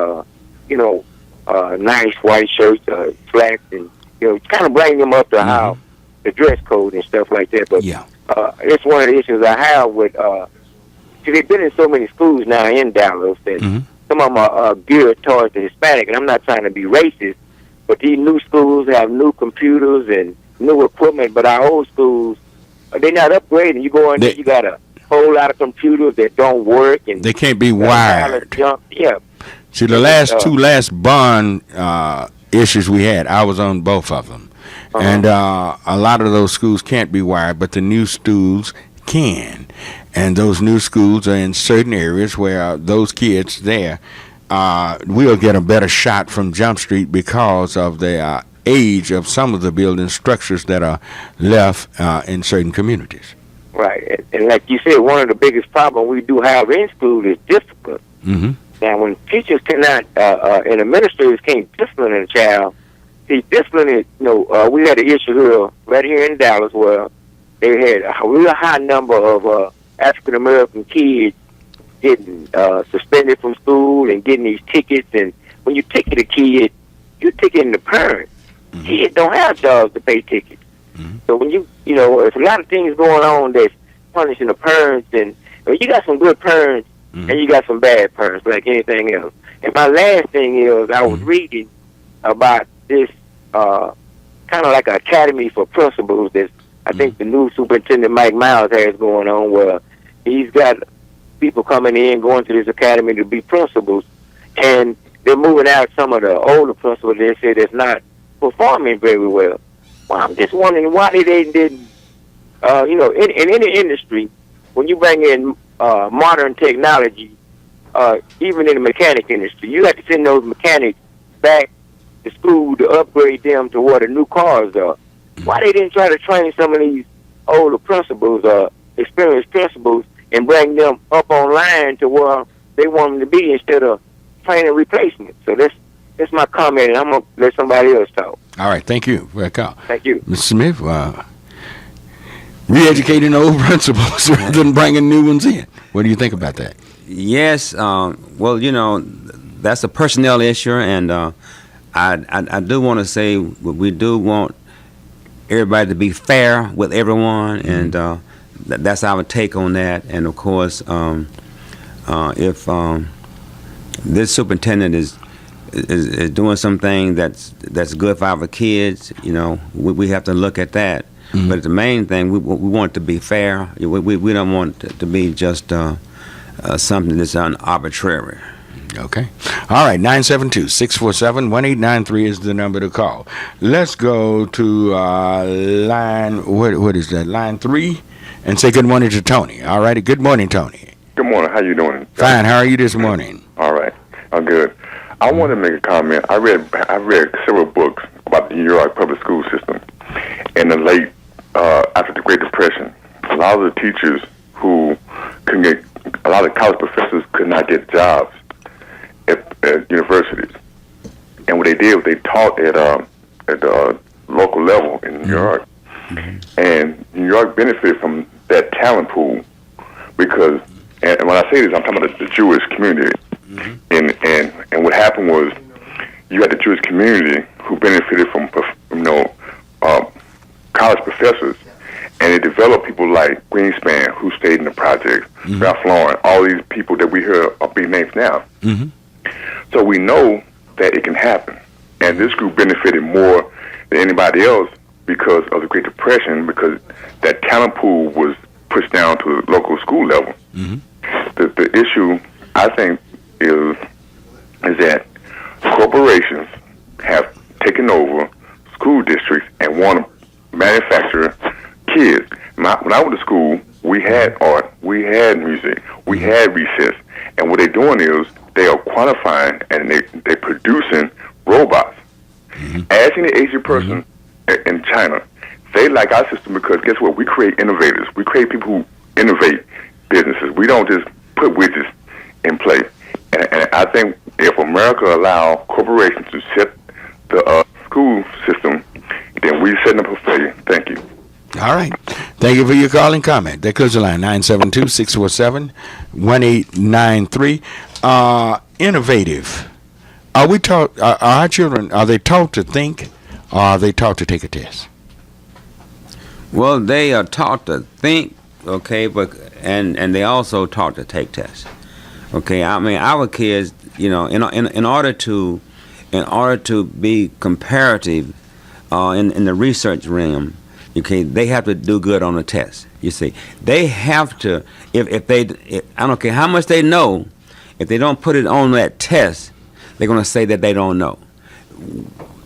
nice white shirts, slacks, and kind of bring them up to how the dress code and stuff like that. But it's one of the issues I have with. See, they've been in so many schools now in Dallas that some of them are geared towards the Hispanic, and I'm not trying to be racist, but these new schools have new computers and new equipment, but our old schools, they're not upgrading. You go in there, you got a whole lot of computers that don't work, and they can't be wired. Yeah. See, the last bond issues we had, I was on both of them. And a lot of those schools can't be wired, but the new schools can. And those new schools are in certain areas where those kids there will get a better shot from Jump Street because of the age of some of the building structures that are left in certain communities. Right. And like you said, one of the biggest problems we do have in school is discipline. Now, when teachers cannot, and administrators can't discipline a child, see, discipline is, we had an issue here, right here in Dallas, where they had a real high number of African-American kids getting suspended from school and getting these tickets. And when you ticket a kid, you're ticketing the parent. Kids don't have jobs to pay tickets. So when there's a lot of things going on that's punishing the parents, and you got some good parents, and you got some bad parents, like anything else. And my last thing is, I was reading about this kind of like an academy for principals that I think the new superintendent Mike Miles has going on, where he's got people coming in, going to this academy to be principals, and they're moving out some of the older principals they say that's not performing very well. Well, I'm just wondering why they didn't, in any industry, when you bring in modern technology, even in the mechanic industry, you have to send those mechanics back to school to upgrade them to what the new cars are. Why they didn't try to train some of these older principals, experienced principals, and bring them up online to where they want them to be instead of training replacements? So that's my comment, and I'm going to let somebody else talk. All right, thank you for that call. Thank you. Mr. Smith, re-educating old principals rather than bringing new ones in. What do you think about that? Yes, well, that's a personnel issue, and I do want to say we do want everybody to be fair with everyone, and that's our take on that. And of course, if this superintendent is doing something that's good for our kids, we have to look at that. But the main thing, we want it to be fair. We don't want it to be just something that's arbitrary. Okay. All right, 972-647-1893 is the number to call. Let's go to line, what is that, line 3, and say good morning to Tony. All right, good morning, Tony. Good morning. How you doing? Fine. How are you this morning? All right. I'm good. I want to make a comment. I read several books about the New York public school system in the late, after the Great Depression. A lot of the teachers who couldn't get, a lot of college professors could not get jobs at universities. And what they did was they taught at the local level in New York. And New York benefited from that talent pool because, and when I say this, I'm talking about the Jewish community. And what happened was you had the Jewish community who benefited from college professors, and it developed people like Greenspan, who stayed in the projects, Ralph Lauren, all these people that we hear are being named now. So we know that it can happen. And this group benefited more than anybody else because of the Great Depression, because that talent pool was pushed down to the local school level. The issue, I think, is that corporations have taken over school districts and want to manufacture kids. When I went to school, we had art, we had music, we had recess, and what they're doing is they are qualifying and they're producing robots. Ask any Asian person in China, they like our system because guess what? We create innovators. We create people who innovate businesses. We don't just put widgets in place. And I think if America allow corporations to set the school system, then we set up a failure. Thank you. All right. Thank you for your call and comment. That closes the line, 972-647-1893. Innovative. Are we taught, are our children, are they taught to think, or are they taught to take a test? Well, they are taught to think, okay, but and they also taught to take tests. Okay, I mean, our kids, you know, in order to be comparative in the research realm, okay, they have to do good on the test. You see, they have to. If I don't care how much they know, if they don't put it on that test, they're going to say that they don't know.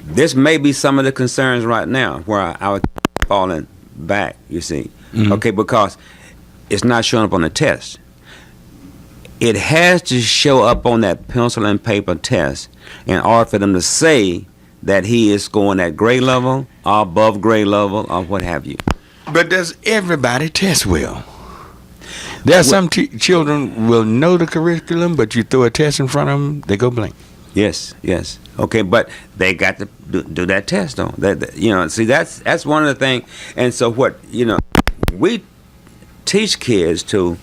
This may be some of the concerns right now where our falling back. You see, okay, because it's not showing up on the test. It has to show up on that pencil and paper test in order for them to say that he is scoring at grade level or above grade level or what have you. But does everybody test well? There are some children will know the curriculum, but you throw a test in front of them, they go blank. Yes. Okay, but they got to do that test, though. You know, see, that's one of the things. And so what, you know, we teach kids to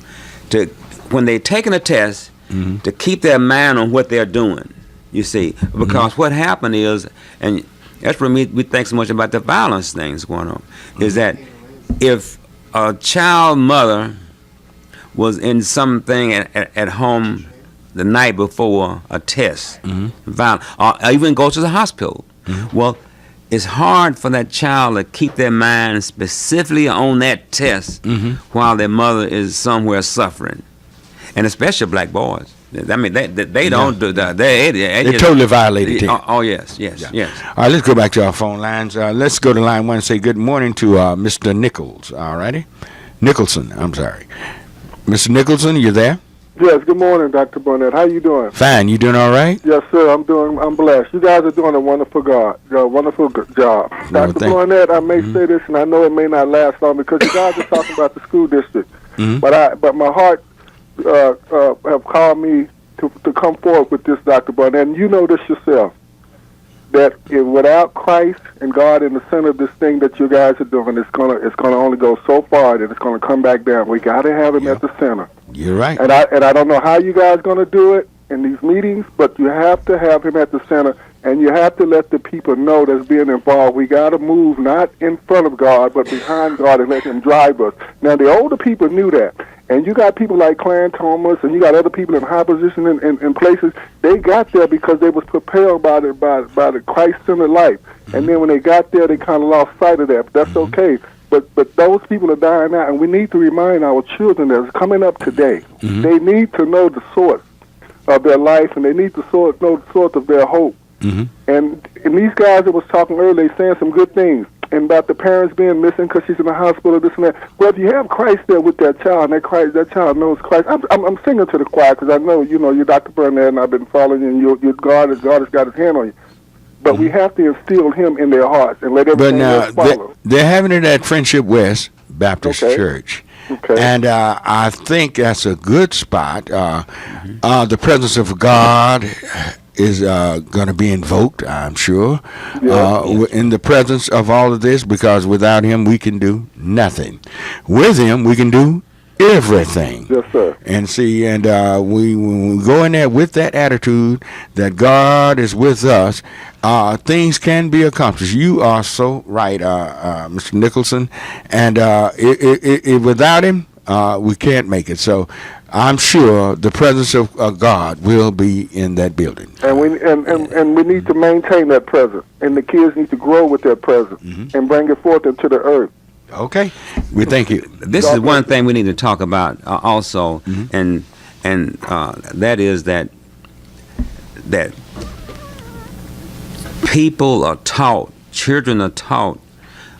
when they're taking a test, to keep their mind on what they're doing, you see. Because what happened is, and that's what we think so much about the violence things going on, is that if a child mother was in something at home the night before a test, violent, or even go to the hospital, well, it's hard for that child to keep their mind specifically on that test while their mother is somewhere suffering. And especially black boys. I mean, they don't do that. They totally violated it. Oh, yes. All right, let's go back to our phone lines. Let's go to line one and say good morning to Mr. Nichols. All righty? Nicholson, I'm sorry. Mr. Nicholson, you there? Yes, good morning, Dr. Barnett. How you doing? Fine. You doing all right? Yes, sir. I'm blessed. You guys are doing a wonderful job. Dr. Barnett, I may say this, and I know it may not last long because you guys are talking about the school district. But my heart have called me to come forward with this, Dr. Barnett, and you know this yourself, that without Christ and God in the center of this thing that you guys are doing, it's gonna only go so far that it's gonna come back down. We got to have him at the center. You're right. And I don't know how you guys gonna do it in these meetings, but you have to have him at the center, and you have to let the people know that's being involved. We got to move not in front of God, but behind God and let him drive us. Now, the older people knew that. And you got people like Clarence Thomas, and you got other people in high position in places. They got there because they was prepared by the Christ-centered life. And then when they got there, they kind of lost sight of that. But that's okay. But those people are dying out, and we need to remind our children that's coming up today. They need to know the source of their life, and they need to know the source of their hope. And these guys that was talking earlier, they saying some good things. And about the parents being missing because she's in the hospital, this and that. Well, if you have Christ there with that child, and that child knows Christ. I'm singing to the choir because I know, you're Dr. Barnett, and I've been following you, and God has got his hand on you. But we have to instill him in their hearts and let everything else follow. They're having it at Friendship West Baptist Church. Okay. And I think that's a good spot. The presence of God is going to be invoked, I'm sure, in the presence of all of this, because without him we can do nothing. With him we can do everything. Yes, sir. And see, and when we go in there with that attitude that God is with us, things can be accomplished. You are so right, Mr. Nicholson. And without him, we can't make it. So I'm sure the presence of God will be in that building. And we need to maintain that presence, and the kids need to grow with that presence and bring it forth into the earth. Okay, we thank you. This is one thing we need to talk about also, and that is that people are taught, children are taught,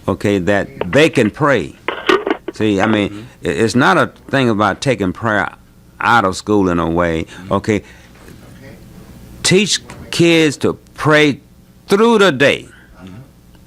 okay, that they can pray. See, I mean, it's not a thing about taking prayer out of school in a way, okay. Teach kids to pray through the day.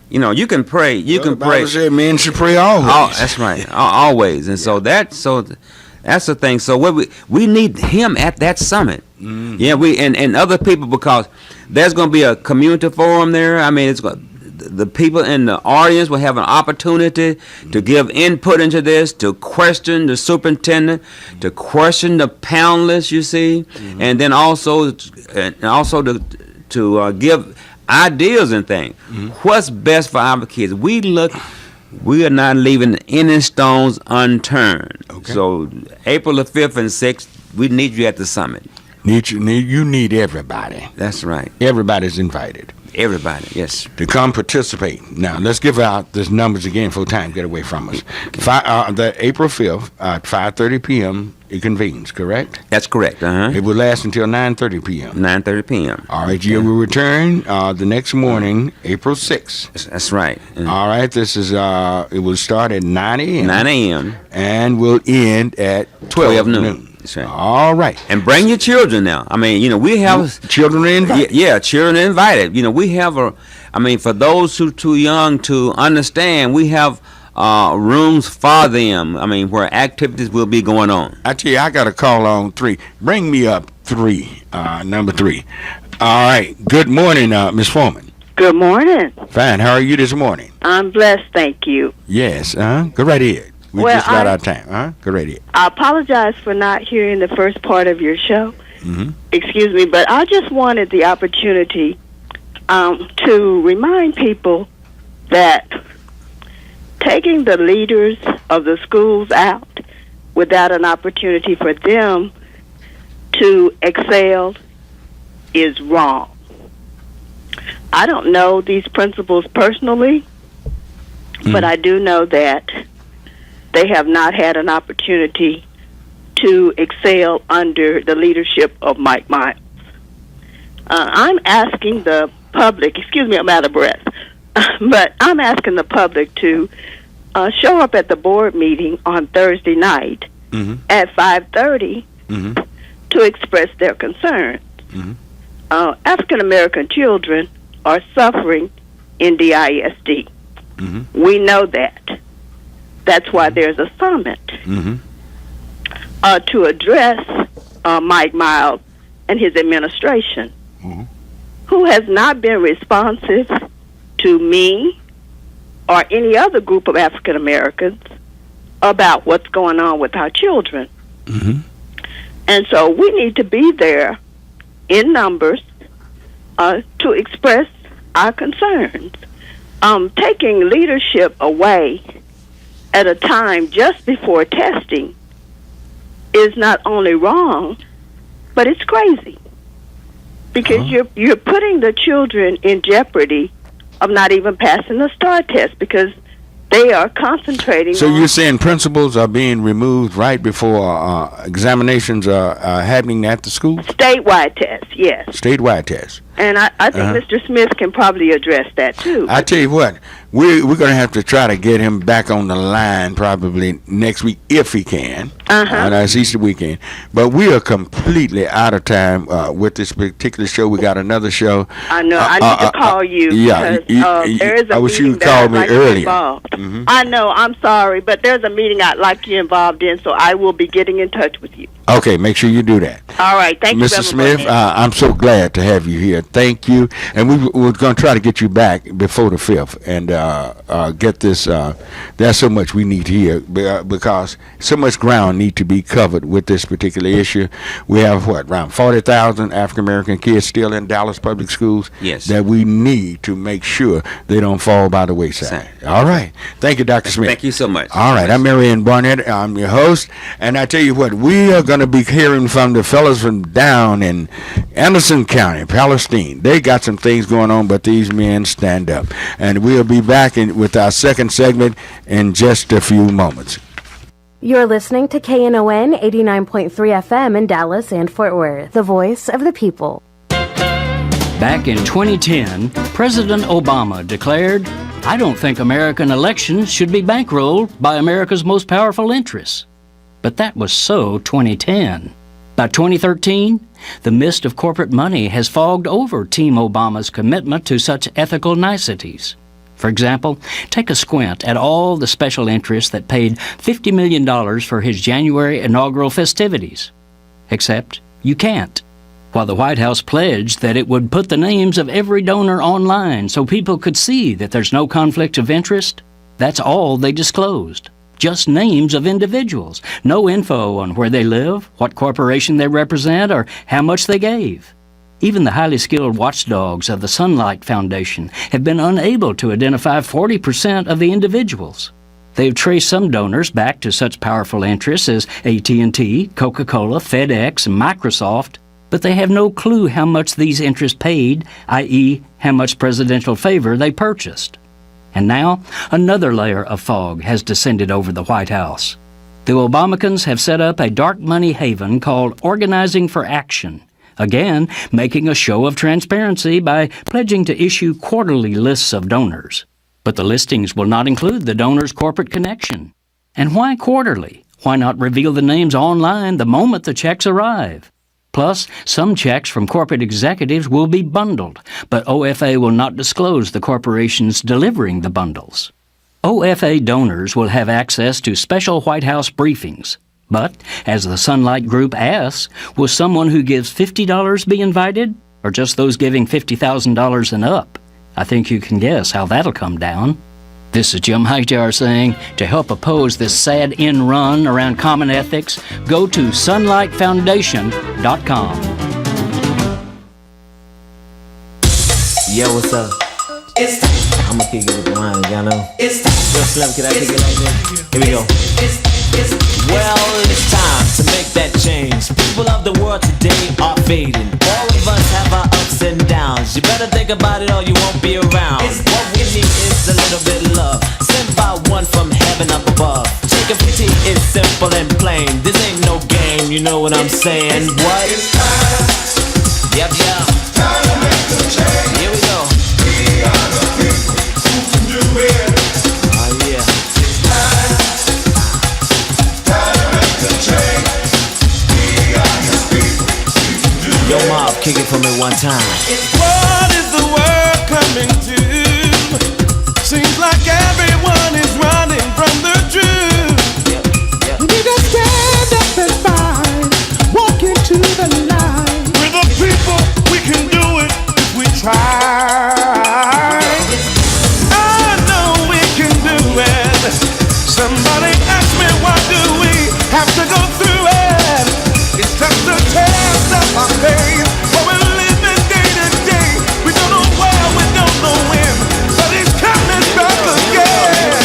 You know, you can pray. You can pray. The Bible said men should pray always. That's right, always. And so that's the thing. So what we need him at that summit. Yeah, we and other people, because there's going to be a community forum there. I mean, the people in the audience will have an opportunity to give input into this, to question the superintendent, to question the panelists. You see, and then also to give ideas and things. What's best for our kids? We are not leaving any stones unturned. Okay. So April the 5th and 6th, we need you at the summit. You need everybody. That's right. Everybody's invited. Everybody, yes. To come participate. Now, let's give out these numbers again before time get away from us. The April 5th at 5:30 p.m. it convenes, correct? That's correct. It will last until 9:30 p.m. 9:30 p.m. All right, you will return the next morning, April 6th. That's right. All right, this is, it will start at 9 a.m. 9 a.m. And will end at 12 noon. That's right. All right. And bring your children now. I mean, you know, we have... Children are invited. Yeah, children are invited. You know, we have for those who are too young to understand, we have rooms for them, I mean, where activities will be going on. I tell you, I got a call on 3. Bring me up 3, number 3. All right. Good morning, Ms. Foreman. Good morning. Fine. How are you this morning? I'm blessed, thank you. Yes. Go right ahead. We just got our time. Go right ahead. I apologize for not hearing the first part of your show. Excuse me, but I just wanted the opportunity to remind people that taking the leaders of the schools out without an opportunity for them to excel is wrong. I don't know these principals personally, but I do know that they have not had an opportunity to excel under the leadership of Mike Miles. I'm asking the public, excuse me, I'm out of breath, but I'm asking the public to show up at the board meeting on Thursday night at 5:30 to express their concerns. African American children are suffering in DISD. We know that. That's why there's a summit to address Mike Miles and his administration, who has not been responsive to me or any other group of African Americans about what's going on with our children. And so we need to be there in numbers to express our concerns. Taking leadership away at a time just before testing is not only wrong, but it's crazy, because you're putting the children in jeopardy of not even passing the STAR test because they are concentrating. So you're saying principals are being removed right before examinations are happening at the school? Statewide tests, yes. Statewide tests. And I think Mr. Smith can probably address that too. I tell you what, we're going to have to try to get him back on the line probably next week if he can. That's Easter weekend. But we are completely out of time with this particular show. We got another show. I know. I need to call you. Yeah, because there is a I wish meeting you called me like earlier. I know. I'm sorry, but there's a meeting I'd like you involved in, so I will be getting in touch with you. Okay, make sure you do that. All right, thank you, Mr. Smith. I'm so glad to have you here. Thank you, and we're going to try to get you back before the 5th, and get this. There's so much we need to hear because so much ground need to be covered with this particular issue. We have around 40,000 African American kids still in Dallas public schools. Yes. That we need to make sure they don't fall by the wayside. All right. Thank you, Dr. Smith. Thank you so much. All right. I'm Marion Barnett. I'm your host, and I tell you what, we are going to be hearing from the fellas from down in Anderson County, Palestine. They got some things going on, but these men stand up. And we'll be back with our second segment in just a few moments. You're listening to Knon 89.3 FM in Dallas and Fort Worth, the voice of the people. Back in 2010, President Obama declared, "I don't think American elections should be bankrolled by America's most powerful interests." But that was so 2010. By 2013, the mist of corporate money has fogged over Team Obama's commitment to such ethical niceties. For example, take a squint at all the special interests that paid $50 million for his January inaugural festivities. Except you can't. While the White House pledged that it would put the names of every donor online so people could see that there's no conflict of interest, that's all they disclosed. Just names of individuals. No info on where they live, what corporation they represent, or how much they gave. Even the highly skilled watchdogs of the Sunlight Foundation have been unable to identify 40% of the individuals. They've traced some donors back to such powerful interests as AT&T, Coca-Cola, FedEx, and Microsoft, but they have no clue how much these interests paid, i.e., how much presidential favor they purchased. And now, another layer of fog has descended over the White House. The Obamacans have set up a dark money haven called Organizing for Action, again making a show of transparency by pledging to issue quarterly lists of donors. But the listings will not include the donor's corporate connection. And why quarterly? Why not reveal the names online the moment the checks arrive? Plus, some checks from corporate executives will be bundled, but OFA will not disclose the corporations delivering the bundles. OFA donors will have access to special White House briefings. But, as the Sunlight Group asks, will someone who gives $50 be invited, or just those giving $50,000 and up? I think you can guess how that'll come down. This is Jim Hightower saying, to help oppose this sad end run around common ethics, go to sunlightfoundation.com. Yo, what's up? I'ma kick it with the line, y'all know. Yo, Slim, can I kick it like this? Here we go. Well, it's time to make that change. People of the world today are fading. All of us have our ups and downs. You better think about it or you won't be around. What we need is a little bit of love, sent by one from heaven up above. Taking pity is simple and plain. This ain't no game, you know what I'm saying? What? It's time. Yep. Time to make the change. Here we go. We are the people who can do it. Oh yeah. It's time. Time to make the change. We are the people who can do it. Yo, Mob, kick it for me one time. What is the world coming to? Seems like everyone is running from the truth. We need to stand up and fight, walk into the light. We're the people, we can do it if we try. I know we can do it. Somebody ask me, why do we have to go through it? It's just a test of our faith, but we're living day to day. We don't know where, we don't know when, but it's coming back again.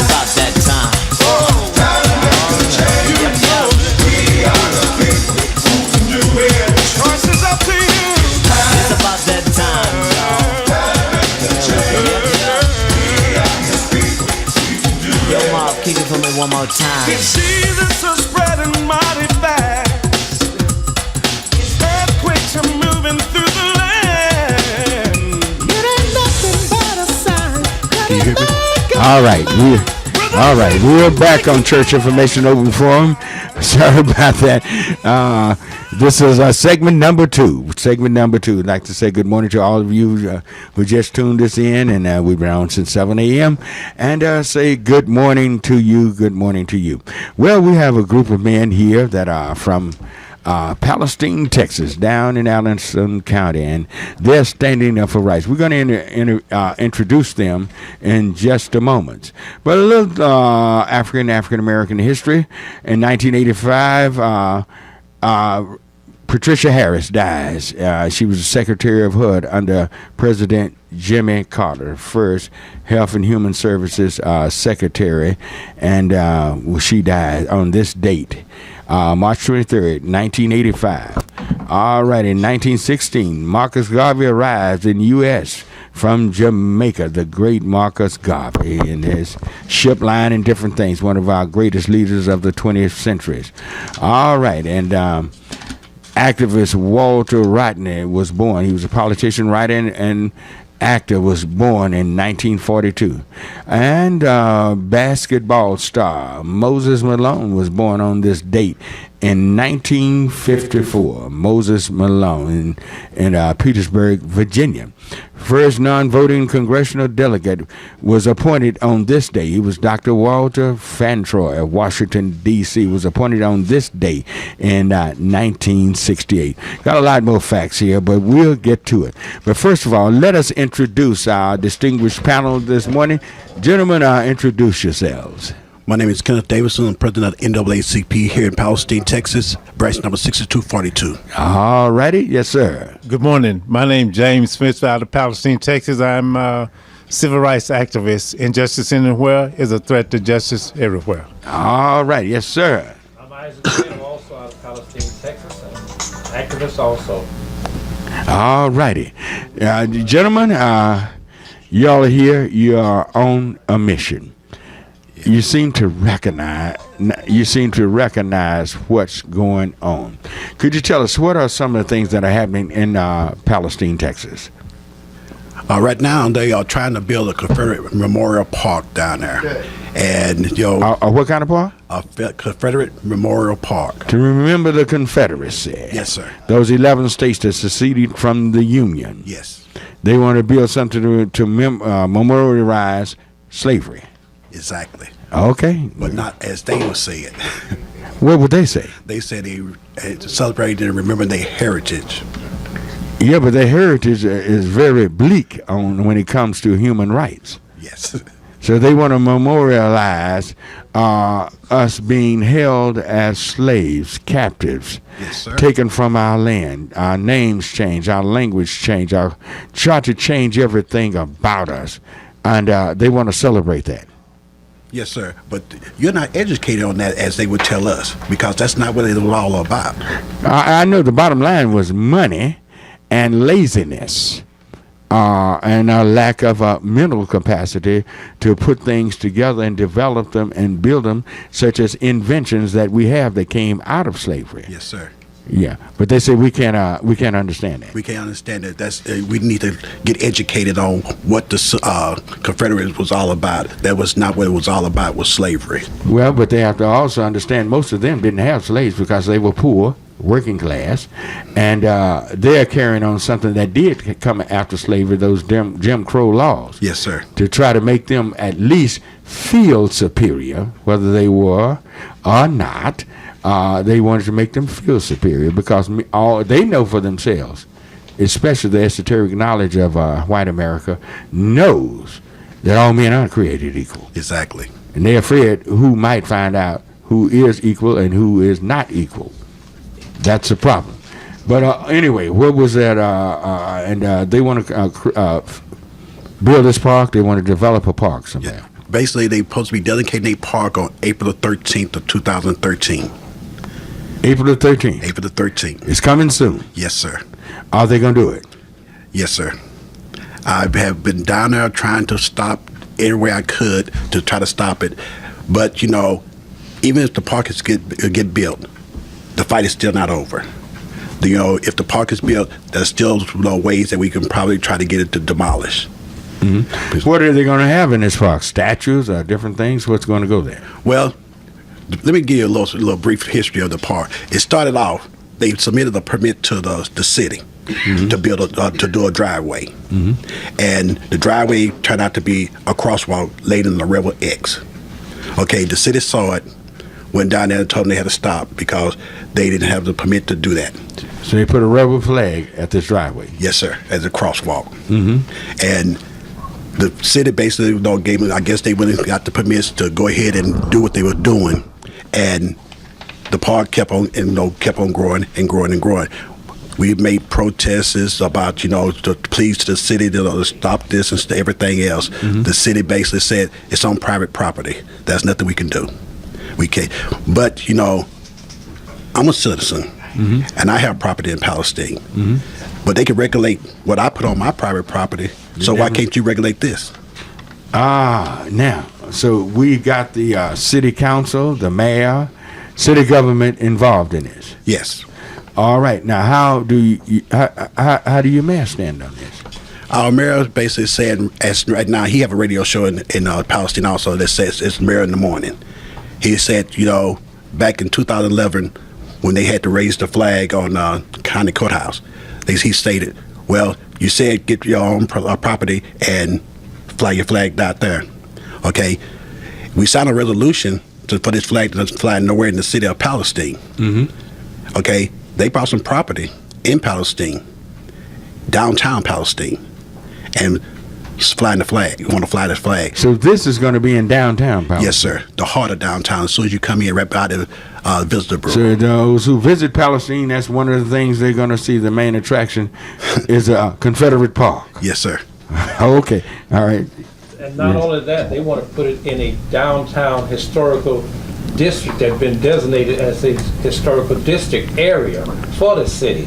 About that time. Time to make the change. You know we are the people who can do it. Choice is up to you. It's about that time, y'all. Time to make the change. We are the people who can do it. Yo, Mob, kick it for me one more time. Diseases are spreading mighty fast. Earthquakes are moving through the land. It ain't nothing but a sign. Can you hear me? All right, we're back on Church Information Open Forum. Sorry about that. This is segment number two. I'd like to say good morning to all of you who just tuned us in, and we've been on since 7 a.m. And say good morning to you. Well, we have a group of men here that are from Palestine, Texas, down in Allenson County, and they're standing up for rights. We're going to introduce them in just a moment. But a little African American history. In 1985, Patricia Harris dies. She was the Secretary of HUD under President Jimmy Carter, first Health and Human Services Secretary, and she died on this date. March 23rd, 1985. All right, in 1916, Marcus Garvey arrives in U.S. from Jamaica, the great Marcus Garvey, and his ship line and different things, one of our greatest leaders of the 20th century. All right, and activist Walter Rodney was born. He was a politician, writer, and actor, was born in 1942. And basketball star Moses Malone was born on this date in 1954. Moses Malone in Petersburg, Virginia. First non-voting congressional delegate was appointed on this day. He was Dr. Walter Fantroy of Washington, D.C., was appointed on this day in 1968. Got a lot more facts here, but we'll get to it. But first of all, let us introduce our distinguished panel this morning. Gentlemen, introduce yourselves. My name is Kenneth Davidson. I'm president of NAACP here in Palestine, Texas, branch number 6242. All righty. Yes, sir. Good morning. My name is James Smith out of Palestine, Texas. I'm a civil rights activist. Injustice anywhere is a threat to justice everywhere. All right. Yes, sir. I'm Isaac Wynn, also out of Palestine, Texas, and activist also. All righty. Gentlemen, y'all are here. You are on a mission. You seem to recognize what's going on. Could you tell us what are some of the things that are happening in Palestine, Texas? Right now, they are trying to build a Confederate Memorial Park down there. And, what kind of park? A Confederate Memorial Park. To remember the Confederacy. Yes, sir. Those 11 states that seceded from the Union. Yes. They want to build something to memorialize slavery. Exactly. Okay. But not as they would say it. What would they say? They said they celebrated and remember their heritage. Yeah, but their heritage is very bleak when it comes to human rights. Yes. So they want to memorialize us being held as slaves, captives, yes, sir. Taken from our land. Our names change, our language change, try to change everything about us, and they want to celebrate that. Yes, sir. But you're not educated on that as they would tell us, because that's not what it was all about. I know the bottom line was money and laziness and a lack of mental capacity to put things together and develop them and build them, such as inventions that we have that came out of slavery. Yes, sir. Yeah, but they say we can't understand that. We can't understand that. That's we need to get educated on what the Confederates was all about. That was not what it was all about. Was slavery. Well, but they have to also understand most of them didn't have slaves because they were poor, working class, and they're carrying on something that did come after slavery. Those Jim Crow laws. Yes, sir. To try to make them at least feel superior, whether they were or not. They wanted to make them feel superior because all they know for themselves, especially the esoteric knowledge of white America, knows that all men aren't created equal. Exactly. And they're afraid who might find out who is equal and who is not equal. That's a problem. But anyway, what was that? And they want to build this park. They want to develop a park somewhere. Yeah. Basically, they're supposed to be dedicating a park on April the 13th of 2013. April the 13th? April the 13th. It's coming soon? Yes, sir. Are they going to do it? Yes, sir. I have been down there trying to stop everywhere I could to try to stop it. But, even if the park is get built, the fight is still not over. If the park is built, there's still ways that we can probably try to get it to demolish. Mm-hmm. What are they going to have in this park? Statues or different things? What's going to go there? Well, let me give you a little brief history of the park. It started off, they submitted a permit to the city to build to do a driveway, and the driveway turned out to be a crosswalk laid in the Rebel X. Okay, the city saw it, went down there and told them they had to stop because they didn't have the permit to do that. So they put a rebel flag at this driveway? Yes, sir, as a crosswalk. Mm-hmm. And the city basically gave them, I guess they went and got the permits to go ahead and do what they were doing. And the park kept on growing and growing and growing. We made protests about, to please the city to stop this and everything else. Mm-hmm. The city basically said it's on private property. There's nothing we can do. We can't. But, I'm a citizen, mm-hmm. and I have property in Palestine. Mm-hmm. But they can regulate what I put on my private property, so why can't you regulate this? Now, so we got the city council, the mayor, city government involved in this? Yes. All right. Now, how do your mayor stand on this? Our mayor basically said, as right now, he have a radio show in Palestine also that says it's Mayor in the Morning. He said, back in 2011, when they had to raise the flag on county courthouse, he stated, well, you said get your own property and fly your flag out there. Okay. We signed a resolution for this flag to fly nowhere in the city of Palestine. Mm-hmm. Okay. They bought some property in Palestine, downtown Palestine, and flying the flag. You want to fly the flag. So this is going to be in downtown Palestine? Yes, sir. The heart of downtown. As soon as you come in, right by the visitor bureau. So those who visit Palestine, that's one of the things they're going to see. The main attraction is a Confederate park. Yes, sir. Okay. All right. And not only that, they want to put it in a downtown historical district that's been designated as a historical district area for the city.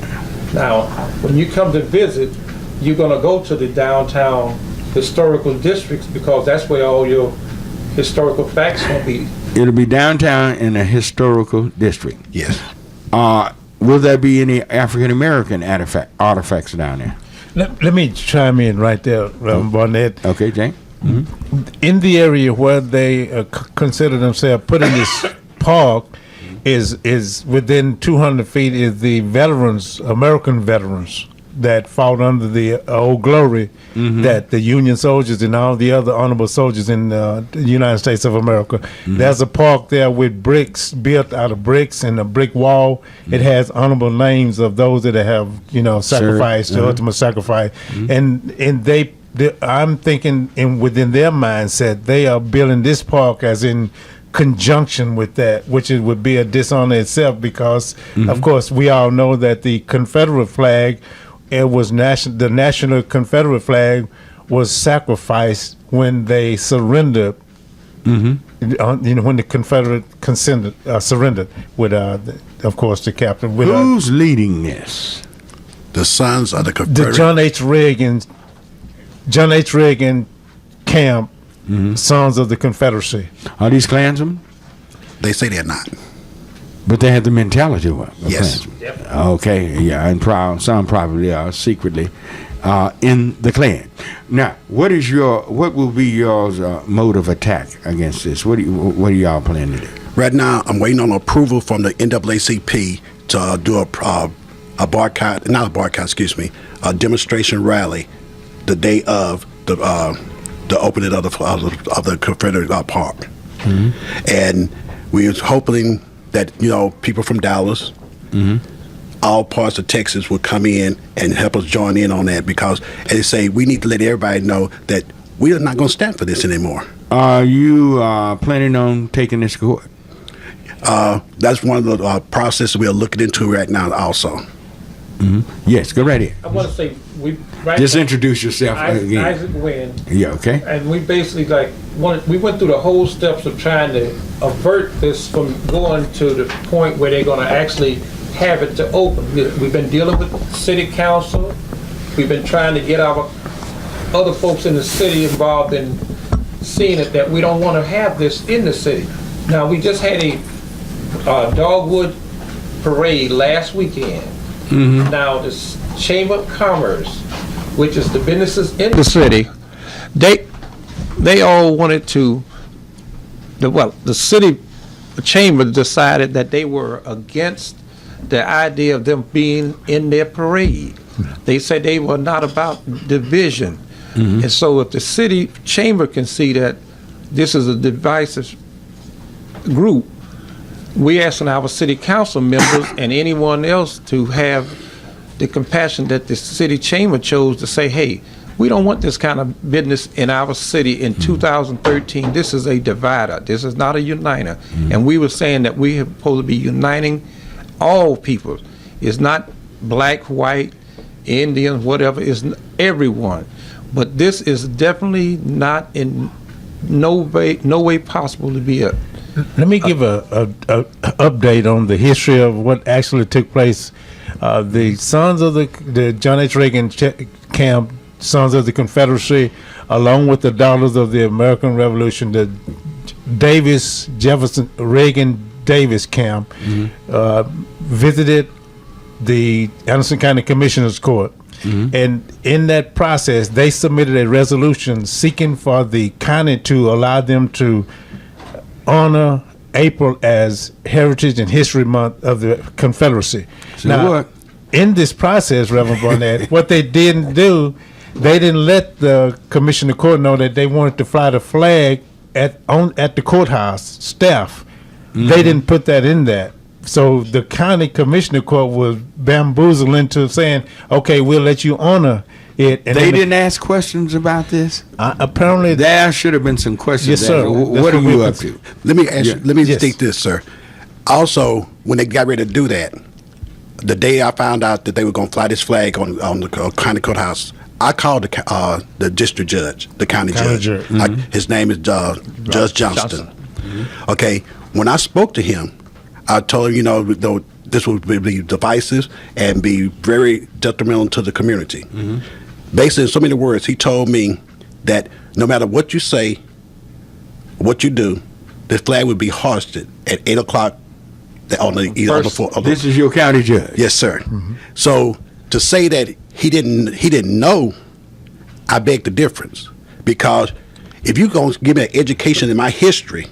Now, when you come to visit, you're going to go to the downtown historical districts because that's where all your historical facts will be. It'll be downtown in a historical district. Yes. Will there be any African American artifacts down there? Let me chime in right there, Rev Barnett. Okay, Jane. Mm-hmm. In the area where they consider themselves putting this park is within 200 feet is the veterans, American veterans that fought under the Old Glory, mm-hmm. that the Union soldiers and all the other honorable soldiers in the United States of America. Mm-hmm. There's a park there with bricks, built out of bricks and a brick wall. Mm-hmm. It has honorable names of those that have, sacrificed, the ultimate sacrifice. Mm-hmm. And I'm thinking within their mindset, they are building this park as in conjunction with that, which would be a dishonor itself because, mm-hmm. of course, we all know that the Confederate flag, it was the National Confederate flag was sacrificed when they surrendered. Mm-hmm. When the Confederate surrendered with, of course, the captain. With, who's leading this? The sons of the Confederate. The John H. Reagan camp, mm-hmm. Sons of the Confederacy. Are these Klansmen? They say they're not. But they have the mentality of yes. Klansmen. Yep. Okay, yeah, and some probably are secretly in the Klan. Now, what will be your mode of attack against this? What do y'all plan to do? Right now, I'm waiting on approval from the NAACP to do a demonstration rally the day of the opening of the Confederate Park. Mm-hmm. And we was hoping that people from Dallas, mm-hmm. all parts of Texas would come in and help us join in on that because, as they say, we need to let everybody know that we are not going to stand for this anymore. Are you planning on taking this to court? That's one of the processes we are looking into right now also. Mm-hmm. Yes, go right ahead. I want to say, just introduce yourself again. Isaac Wynn. Yeah, okay. And we basically we went through the whole steps of trying to avert this from going to the point where they're going to actually have it to open. We've been dealing with city council. We've been trying to get our other folks in the city involved in seeing it that we don't want to have this in the city. Now, we just had a Dogwood parade last weekend. Mm-hmm. Now, the Chamber of Commerce, which is the businesses in the city, they all wanted to. The city chamber decided that they were against the idea of them being in their parade. They said they were not about division, mm-hmm. and so if the city chamber can see that this is a divisive group, we asking our city council members and anyone else to have the compassion that the city chamber chose to say, hey, we don't want this kind of business in our city in 2013. This is a divider. This is not a uniter. And we were saying that we are supposed to be uniting all people. It's not black, white, Indian, whatever. It's everyone. But this is definitely not in no way possible to be a. Let me give a update on the history of what actually took place. The Sons of the John H. Reagan camp, Sons of the Confederacy, along with the Daughters of the American Revolution, the Davis, Jefferson, Reagan, Davis camp, visited the Anderson County Commissioners Court. And in that process, they submitted a resolution seeking for the county to allow them to honor April as Heritage and History Month of the Confederacy. So now, what? In this process, Reverend Barnett, what they didn't do, they didn't let the Commissioner Court know that they wanted to fly the flag at the courthouse staff. They didn't put that in there. So the county commissioner court was bamboozled into saying, okay, we'll let you honor it. And they didn't ask questions about this? Apparently. There should have been some questions. Yes, sir. What are you up to? Let me ask let me state this, sir. Also, when they got ready to do that, the day I found out that they were going to fly this flag on the county courthouse, I called the district judge, the county judge. His name is Judge Johnston. Okay, when I spoke to him, I told him, this would be divisive and be very detrimental to the community. Basically, in so many words, he told me that no matter what you say, what you do, the flag would be hoisted at 8 o'clock on the 4th. This is your county judge? Yes, sir. So to say that he didn't know, I beg the difference. Because if you're going to give me an education in my history,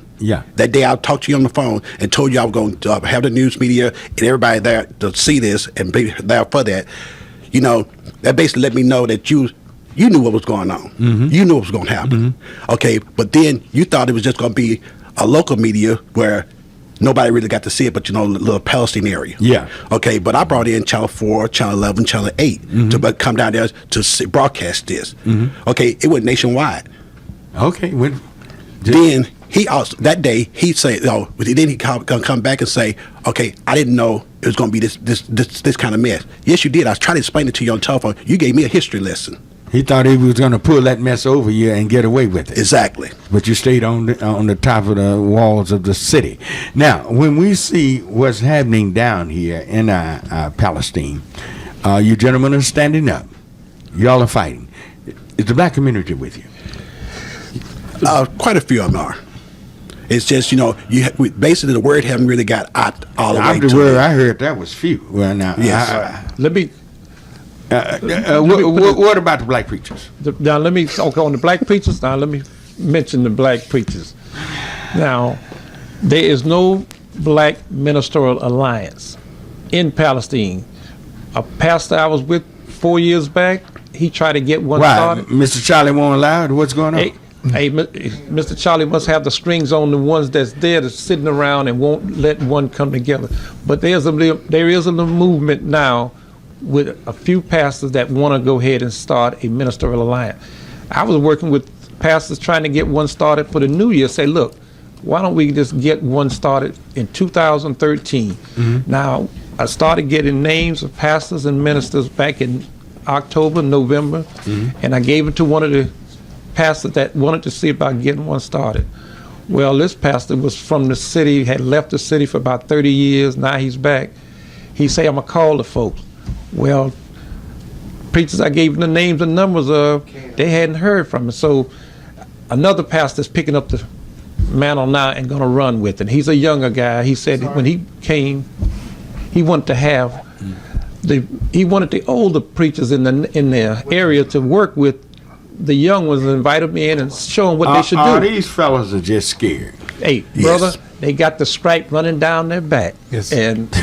that day I talked to you on the phone and told you I was going to have the news media and everybody there to see this and be there for that, that basically let me know that you knew what was going on. You knew what was going to happen. Okay, but then you thought it was just going to be a local media where nobody really got to see it, but the little Palestine area. Okay, but I brought in Channel 4, Channel 11, Channel 8 to come down there to broadcast this. Okay, it went nationwide. Okay, then he also that day he said, then he come back and say, okay, I didn't know it was going to be this kind of mess. Yes, you did. I was trying to explain it to you on telephone. You gave me a history lesson. He thought he was going to pull that mess over you and get away with it. Exactly. But you stayed on the top of the walls of the city. Now, when we see what's happening down here in Palestine, you gentlemen are standing up. Y'all are fighting. Is the black community with you? Quite a few of them are. It's just, basically the word haven't really got out all the way to the word I heard that was few. Well, now, yes. Let me... what about the black preachers? Now let me on the black preachers. Now let me mention the black preachers. Now there is no black ministerial alliance in Palestine. A pastor I was with 4 years back, he tried to get one started. Mr. Charlie won't allow it? What's going on? Hey, Mr. Charlie must have the strings on the ones that's there that's sitting around and won't let one come together. But there is a movement now with a few pastors that want to go ahead and start a ministerial alliance. I was working with pastors trying to get one started for the new year. Say, look, why don't we just get one started in 2013? Now, I started getting names of pastors and ministers back in October, November, and I gave it to one of the pastors that wanted to see about getting one started. Well, this pastor was from the city, had left the city for about 30 years. Now he's back. He said, I'm going to call the folks. Well, preachers I gave them the names and numbers of, they hadn't heard from him. So another pastor's picking up the mantle now and going to run with it. He's a younger guy. He said when he came, he wanted to have the older preachers in the area to work with the young ones and invite them in and show them what they should do. These fellas are just scared. Hey, brother, they got the stripe running down their back. Yes. And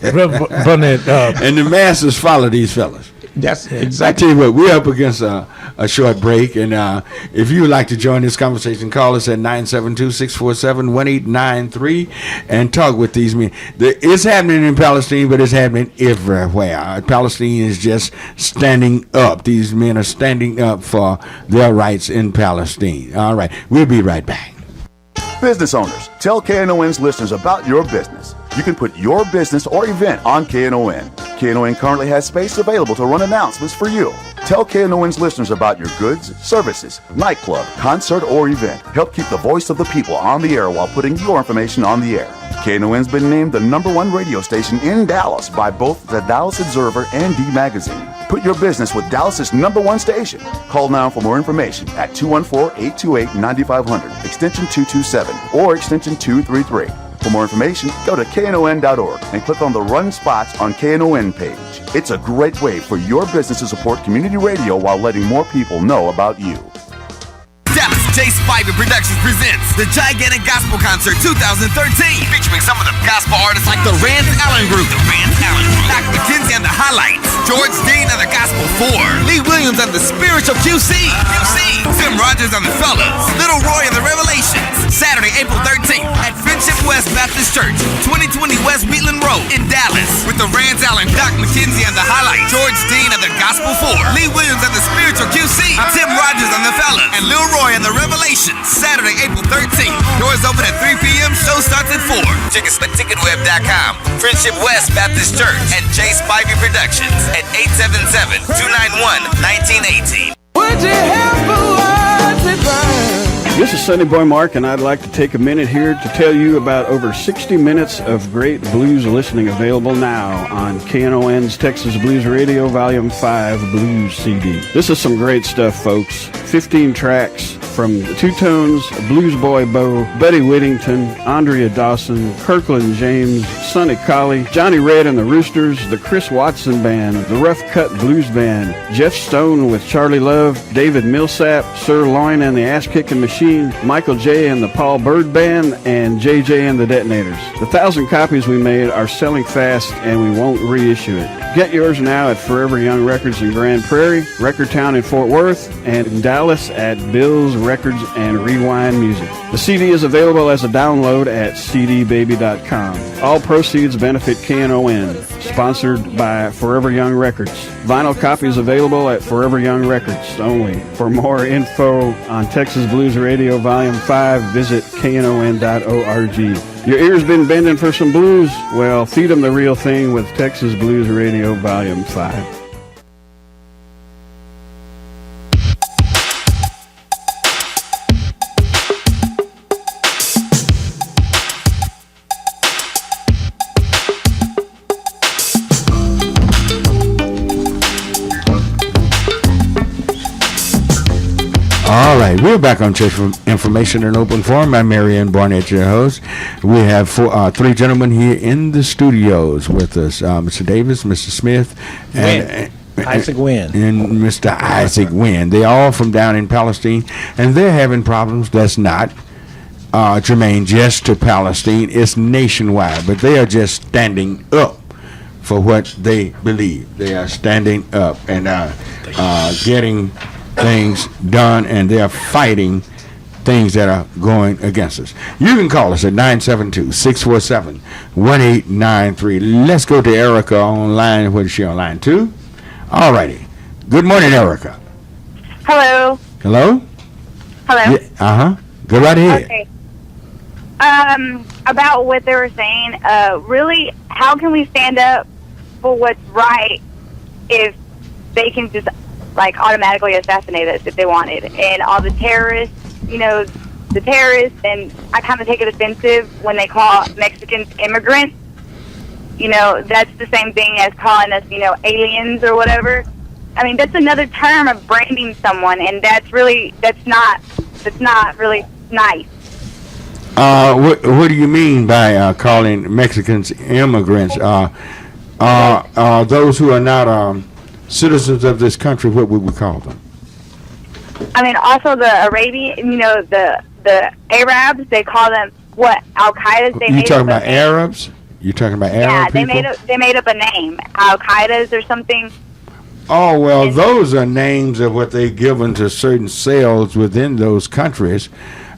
Rev Barnett, and the masses follow these fellas. That's exactly. I tell you what, we're up against a a short break. And if you would like to join this conversation, call us at 972-647-1893 and talk with these men. It's happening in Palestine, but it's happening everywhere. Palestine is just standing up. These men are standing up for their rights in Palestine. All right, we'll be right back. Business owners, tell KNON's listeners about your business. You can put your business or event on KNON. KNON currently has space available to run announcements for you. Tell KNON's listeners about your goods, services, nightclub, concert, or event. Help keep the voice of the people on the air while putting your information on the air. KNON's been named the #1 radio station in Dallas by both the Dallas Observer and D Magazine. Put your business with Dallas's #1 station. Call now for more information at 214-828-9500, extension 227, or extension 233. For more information, go to knon.org and click on the Run Spots on KNON page. It's a great way for your business to support community radio while letting more people know about you. Dallas J. Spivey Productions presents the Gigantic Gospel Concert 2013, featuring some of the gospel artists like the Rance Allen Group, Doc McKenzie and the Highlights, George Dean and the Gospel 4, Lee Williams and the Spiritual QC, Tim Rogers and the Fellas, Little Roy and the Revelations. Saturday, April 13th at Friendship West Baptist Church, 2020 West Wheatland Road in Dallas, with the Rance Allen, Doc McKenzie and the Highlights, George Dean and the Gospel 4, Lee Williams and the Spiritual QC, Tim Rogers and the Fellas, and Lil Roy and the Revelations. Saturday, April 13th. Doors open at 3 p.m. Show starts at 4. Tickets at ticketweb.com. Friendship West Baptist Church and J. Spivey Productions at 877-291-1918. Would you help a word to burn? This is Sunny Boy Mark, and I'd like to take a minute here to tell you about over 60 minutes of great blues listening available now on KNON's Texas Blues Radio Volume 5 Blues CD. This is some great stuff, folks. 15 tracks from the Two Tones, Blues Boy Bo, Buddy Whittington, Andrea Dawson, Kirkland James, Sonny Colley, Johnny Red and the Roosters, the Chris Watson Band, the Rough Cut Blues Band, Jeff Stone with Charlie Love, David Millsap, Sir Loin and the Ass Kicking Machine, Michael J. and the Paul Bird Band, and JJ and the Detonators. The 1,000 copies we made are selling fast, and we won't reissue it. Get yours now at Forever Young Records in Grand Prairie, Record Town in Fort Worth, and in Dallas at Bill's Records and Rewind Music. The CD is available as a download at cdbaby.com. All proceeds benefit KNON, sponsored by Forever Young Records. Vinyl copies available at Forever Young Records only. For more info on Texas Blues Radio Volume 5, visit knon.org. Your ears been bending for some blues? Well, feed them the real thing with Texas Blues Radio Volume 5. All right, we're back on Church Information and Open Forum. I'm Marion Barnett, your host. We have three gentlemen here in the studios with us, Mr. Davis, Mr. Smith, and Isaac Wynn. And Mr. Isaac Wynn. They're all from down in Palestine, and they're having problems that's not germane just to Palestine. It's nationwide, but they are just standing up for what they believe. They are standing up and getting things done, and they're fighting things that are going against us. You can call us at 972-647-1893. Let's go to Erica online. What is she on line 2? All righty. Good morning, Erica. Hello. Hello? Hello. Yeah, go right ahead. Okay. About what they were saying, really, how can we stand up for what's right if they can just automatically assassinate us if they wanted? And all the terrorists, the terrorists, and I kind of take it offensive when they call Mexicans immigrants. That's the same thing as calling us, aliens or whatever. I mean, that's another term of branding someone, and that's not really nice. What do you mean by calling Mexicans immigrants? Those who are not citizens of this country, what would we call them? I mean, also the Arabian, the Arabs, they call them what? Al-Qaeda. You talking about Arabs? You talking about Arab people? Yeah, they made up a name, Al-Qaeda's or something. Oh, well, those are names of what they've given to certain cells within those countries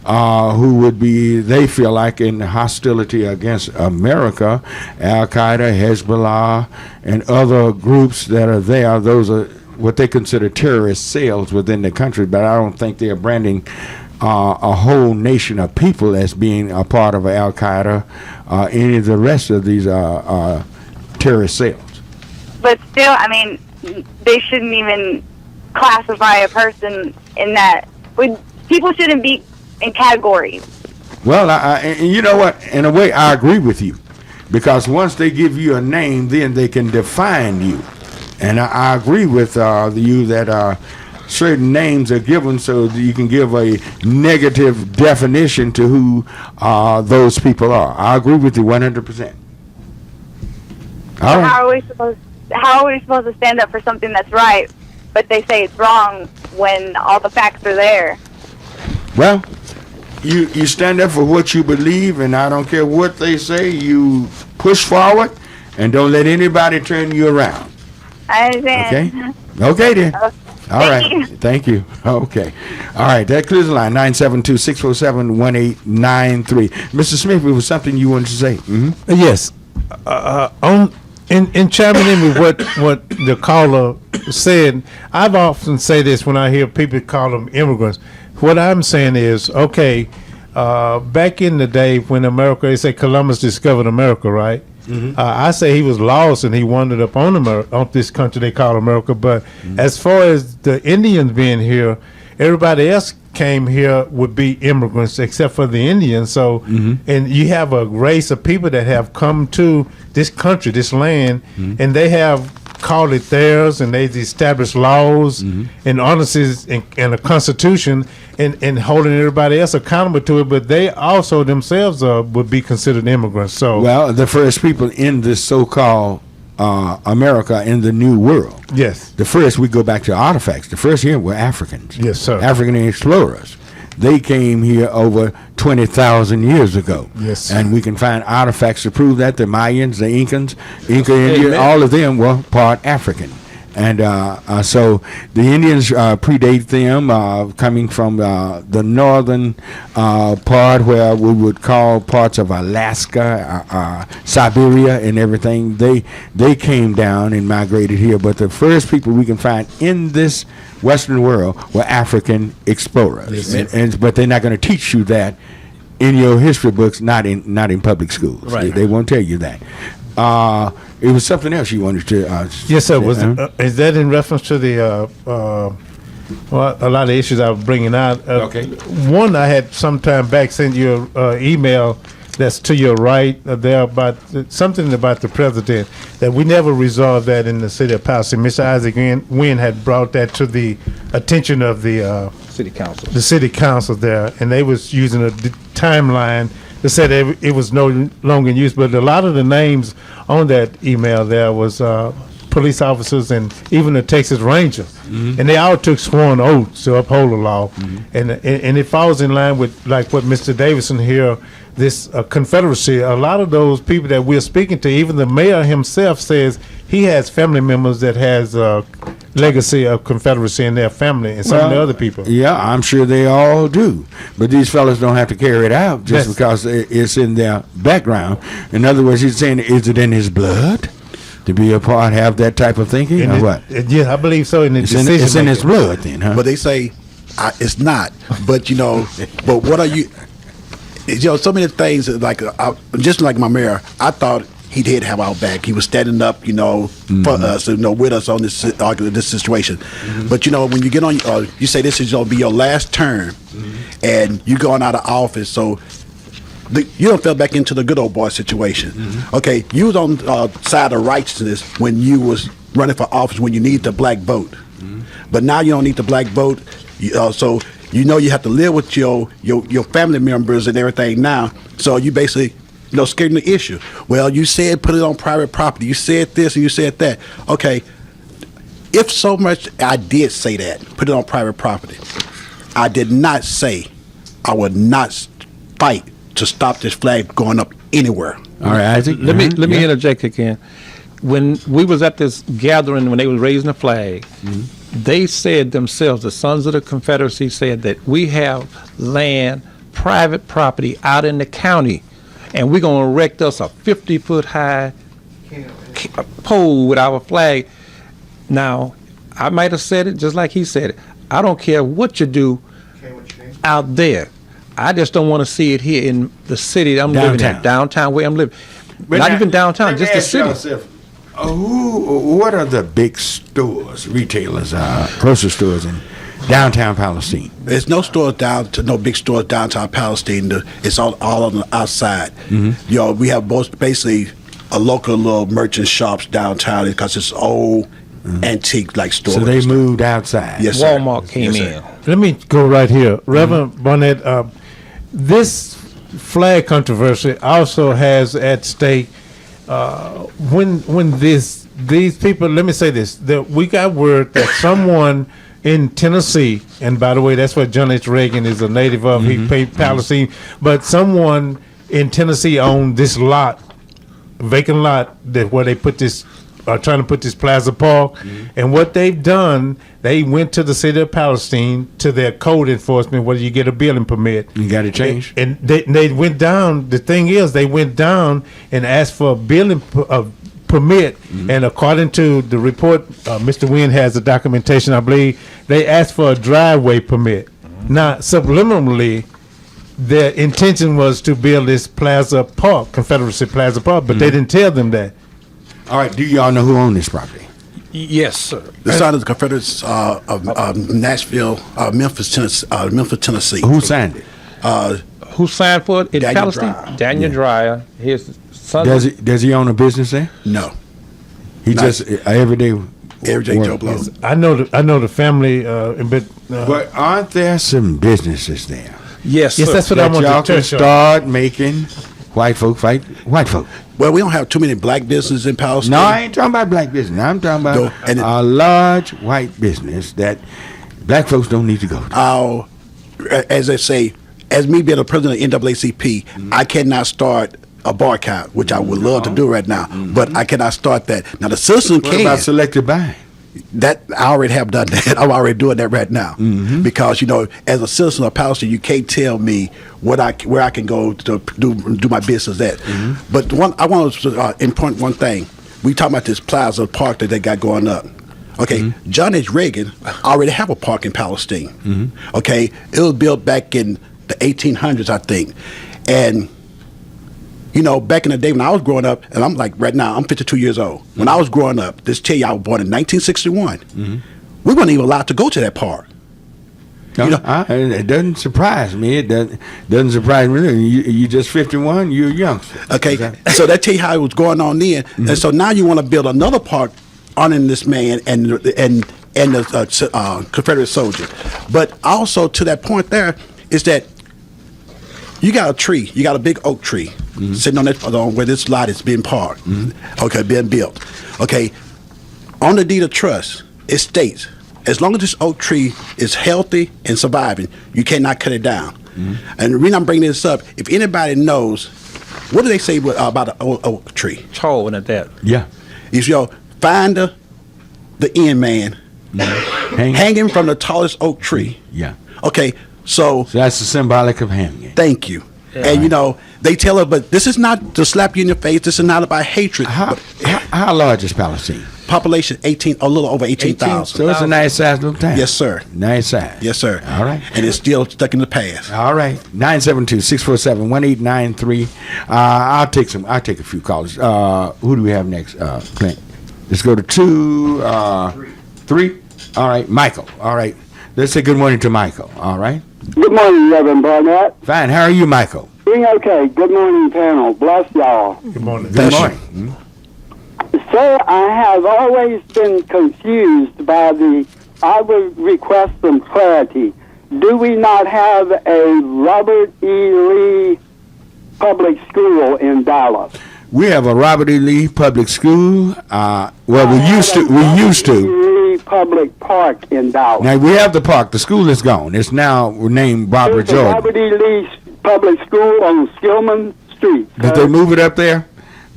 who would be, they feel like, in hostility against America. Al-Qaeda, Hezbollah, and other groups that are there. Those are what they consider terrorist cells within the country, but I don't think they're branding a whole nation of people as being a part of Al-Qaeda, any of the rest of these terrorist cells. But still, I mean, they shouldn't even classify a person in that. People shouldn't be in categories. Well, and you know what? In a way, I agree with you, because once they give you a name, then they can define you. And I agree with you that certain names are given so that you can give a negative definition to who those people are. I agree with you 100%. All right. How are we supposed to stand up for something that's right, but they say it's wrong when all the facts are there? Well, you stand up for what you believe, and I don't care what they say. You push forward, and don't let anybody turn you around. I understand. Okay then. All right. Thank you. Okay. All right. That clears the line. 972-647-1893. Mr. Smith, it was something you wanted to say. Mm-hmm. Yes. In chiming in with what the caller said, I've often say this when I hear people call them immigrants. What I'm saying is, okay, back in the day when America, they say Columbus discovered America, right? Mm-hmm. I say he was lost and he wandered up on this country they call America. But as far as the Indians being here, everybody else came here would be immigrants except for the Indians. So, and you have a race of people that have come to this country, this land, and they have called it theirs, and they've established laws and ordinances and a constitution, and holding everybody else accountable to it. But they also themselves would be considered immigrants. So, well, the first people in this so-called America in the New World. Yes. The first, we go back to artifacts. The first here were Africans. Yes, sir. African explorers. They came here over 20,000 years ago. Yes. And we can find artifacts to prove that. The Mayans, the Inca Indians, all of them were part African. And so the Indians predate them, coming from the northern part where we would call parts of Alaska, Siberia, and everything. They came down and migrated here. But the first people we can find in this Western world were African explorers. Yes, but they're not going to teach you that in your history books, not in public schools. Right. They won't tell you that. It was something else you wanted to. Yes, sir. Is that in reference to the a lot of issues I was bringing out? Okay. One, I had some time back sent you an email that's to your right there about something about the president that we never resolved that in the city of Powell. Mr. Isaac Wynn had brought that to the attention of the city council. The city council there, and they was using a timeline. They said it was no longer in use, but a lot of the names on that email there was police officers and even the Texas Ranger, and they all took sworn oaths to uphold the law, and it falls in line with like what Mr. Davidson here, this Confederacy. A lot of those people that we're speaking to, even the mayor himself says he has family members that has legacy of Confederacy in their family, and some of the other people. Yeah, I'm sure they all do. But these fellas don't have to carry it out just because it's in their background. In other words, he's saying, is it in his blood to be a part, have that type of thinking, or what? Yeah, I believe so. It's in his blood then, huh? But they say it's not. But, but what are you... so many things, like just like my mayor, I thought he did have our back. He was standing up, for us, with us on this situation. But when you get on, you say this is gonna be your last term, and you're going out of office, so you don't fell back into the good old boy situation. Okay, you was on the side of righteousness when you was running for office when you need the black vote, but now you don't need the black vote. So you have to live with your family members and everything now. So you basically, skirting the issue. Well, you said put it on private property. You said this and you said that. Okay, if so much I did say that, put it on private property. I did not say I would not fight to stop this flag going up anywhere. All right, Isaac. Let me interject again. when we was at this gathering when they was raising the flag, they said themselves, the Sons of the Confederacy said that we have land, private property out in the county, and we're going to erect us a 50-foot high pole with our flag. Now, I might have said it just like he said it. I don't care what you do out there. I just don't want to see it here in the city that I'm living in, downtown where I'm living. But Not now, even downtown, let me just the ask city. y'all what are the big stores, retailers, grocery stores in downtown Palestine? There's no stores no big stores downtown Palestine. It's all on the outside. You know, we have basically a local little merchant shops downtown because it's old, antique like stores. So they moved outside. Yes, sir. Walmart came in. Let me go right here. Reverend Barnett, this flag controversy also has at stake when these people, let me say this, that we got word that someone in Tennessee, and by the way, that's what John H. Reagan is a native of, he paid Palestine, but someone in Tennessee owned this lot, vacant lot, that where they put this, trying to put this Plaza Park, and what they've done, they went to the city of Palestine to their code enforcement where you get a building permit. You got to change. And they went down. The thing is, they went down and asked for a building permit. And according to the report, Mr. Wynn has the documentation, I believe, they asked for a driveway permit. Now, subliminally, their intention was to build this Plaza Park, Confederacy Plaza Park, but they didn't tell them that. All right, do y'all know who owned this property? Yes, sir. The Sons of the Confederates of Nashville, Memphis, Tennessee. Who signed it? Who signed for it in Daniel Palestine? Dreyer. Daniel Dreyer. His son. Does he own a business there? No. He just everyday jobless. I know the family, but aren't there some businesses there? Yes, yes, sir. that's what that I want y'all to can touch on. start making white folk fight white folk. Well, we don't have too many black businesses in Palestine. No, I ain't talking about black business. I'm talking about a large white business that black folks don't need to go to. As I say, as me being a president of NAACP, I cannot start a bar count, which I would love to do right now, but I cannot start that. Now, the citizens What can. about selective buying? That I already have done that. I'm already doing that right now because as a citizen of Palestine, you can't tell me where I can go to do my business at. But I want to important one thing. We talk about this Plaza Park that they got going up. Okay, John H. Reagan already have a park in Palestine. Okay, it was built back in the 1800s, I think, and. Back in the day when I was growing up, and I'm like right now, I'm 52 years old. When I was growing up, this tell you I was born in 1961. We weren't even allowed to go to that park. It doesn't surprise me. It doesn't surprise me. You just 51. You're young. Okay, so that tell you how it was going on then. And so now you want to build another park honoring this man and the Confederate soldier. But also to that point there is that you got a tree. You got a big oak tree sitting on where this lot is being parked. Okay, being built. Okay, on the deed of trust, it states as long as this oak tree is healthy and surviving, you cannot cut it down. And the reason I'm bringing this up, if anybody knows, what do they say about an oak tree? Tall at that. Yeah. Is find the end man hanging from the tallest oak tree. Yeah. Okay. So that's the symbolic of hanging. Thank you. Yeah. And they tell us, but this is not to slap you in your face. This is not about hatred. How large is Palestine? Population a little over 18,000. So it's a nice size little town. Yes, sir. Nice size. Yes, sir. All right. And it's still stuck in the past. All right. 972-647-1893. I'll take a few callers. Who do we have next, Clint? Let's go to 2, 3. All right, Michael. All right. Let's say good morning to Michael. All right. Good morning, Reverend Barnett. Fine. How are you, Michael? Doing okay. Good morning, panel. Bless y'all. Good morning. Good morning. Sir, I have always been confused by I would request some clarity. Do we not have a Robert E. Lee public school in Dallas? We have a Robert E. Lee public school. We used to. Lee Public Park in Dallas. Now we have the park. The school is gone. It's now named Barbara Jordan. Robert E. Lee Public School on Skillman Street. Did they move it up there?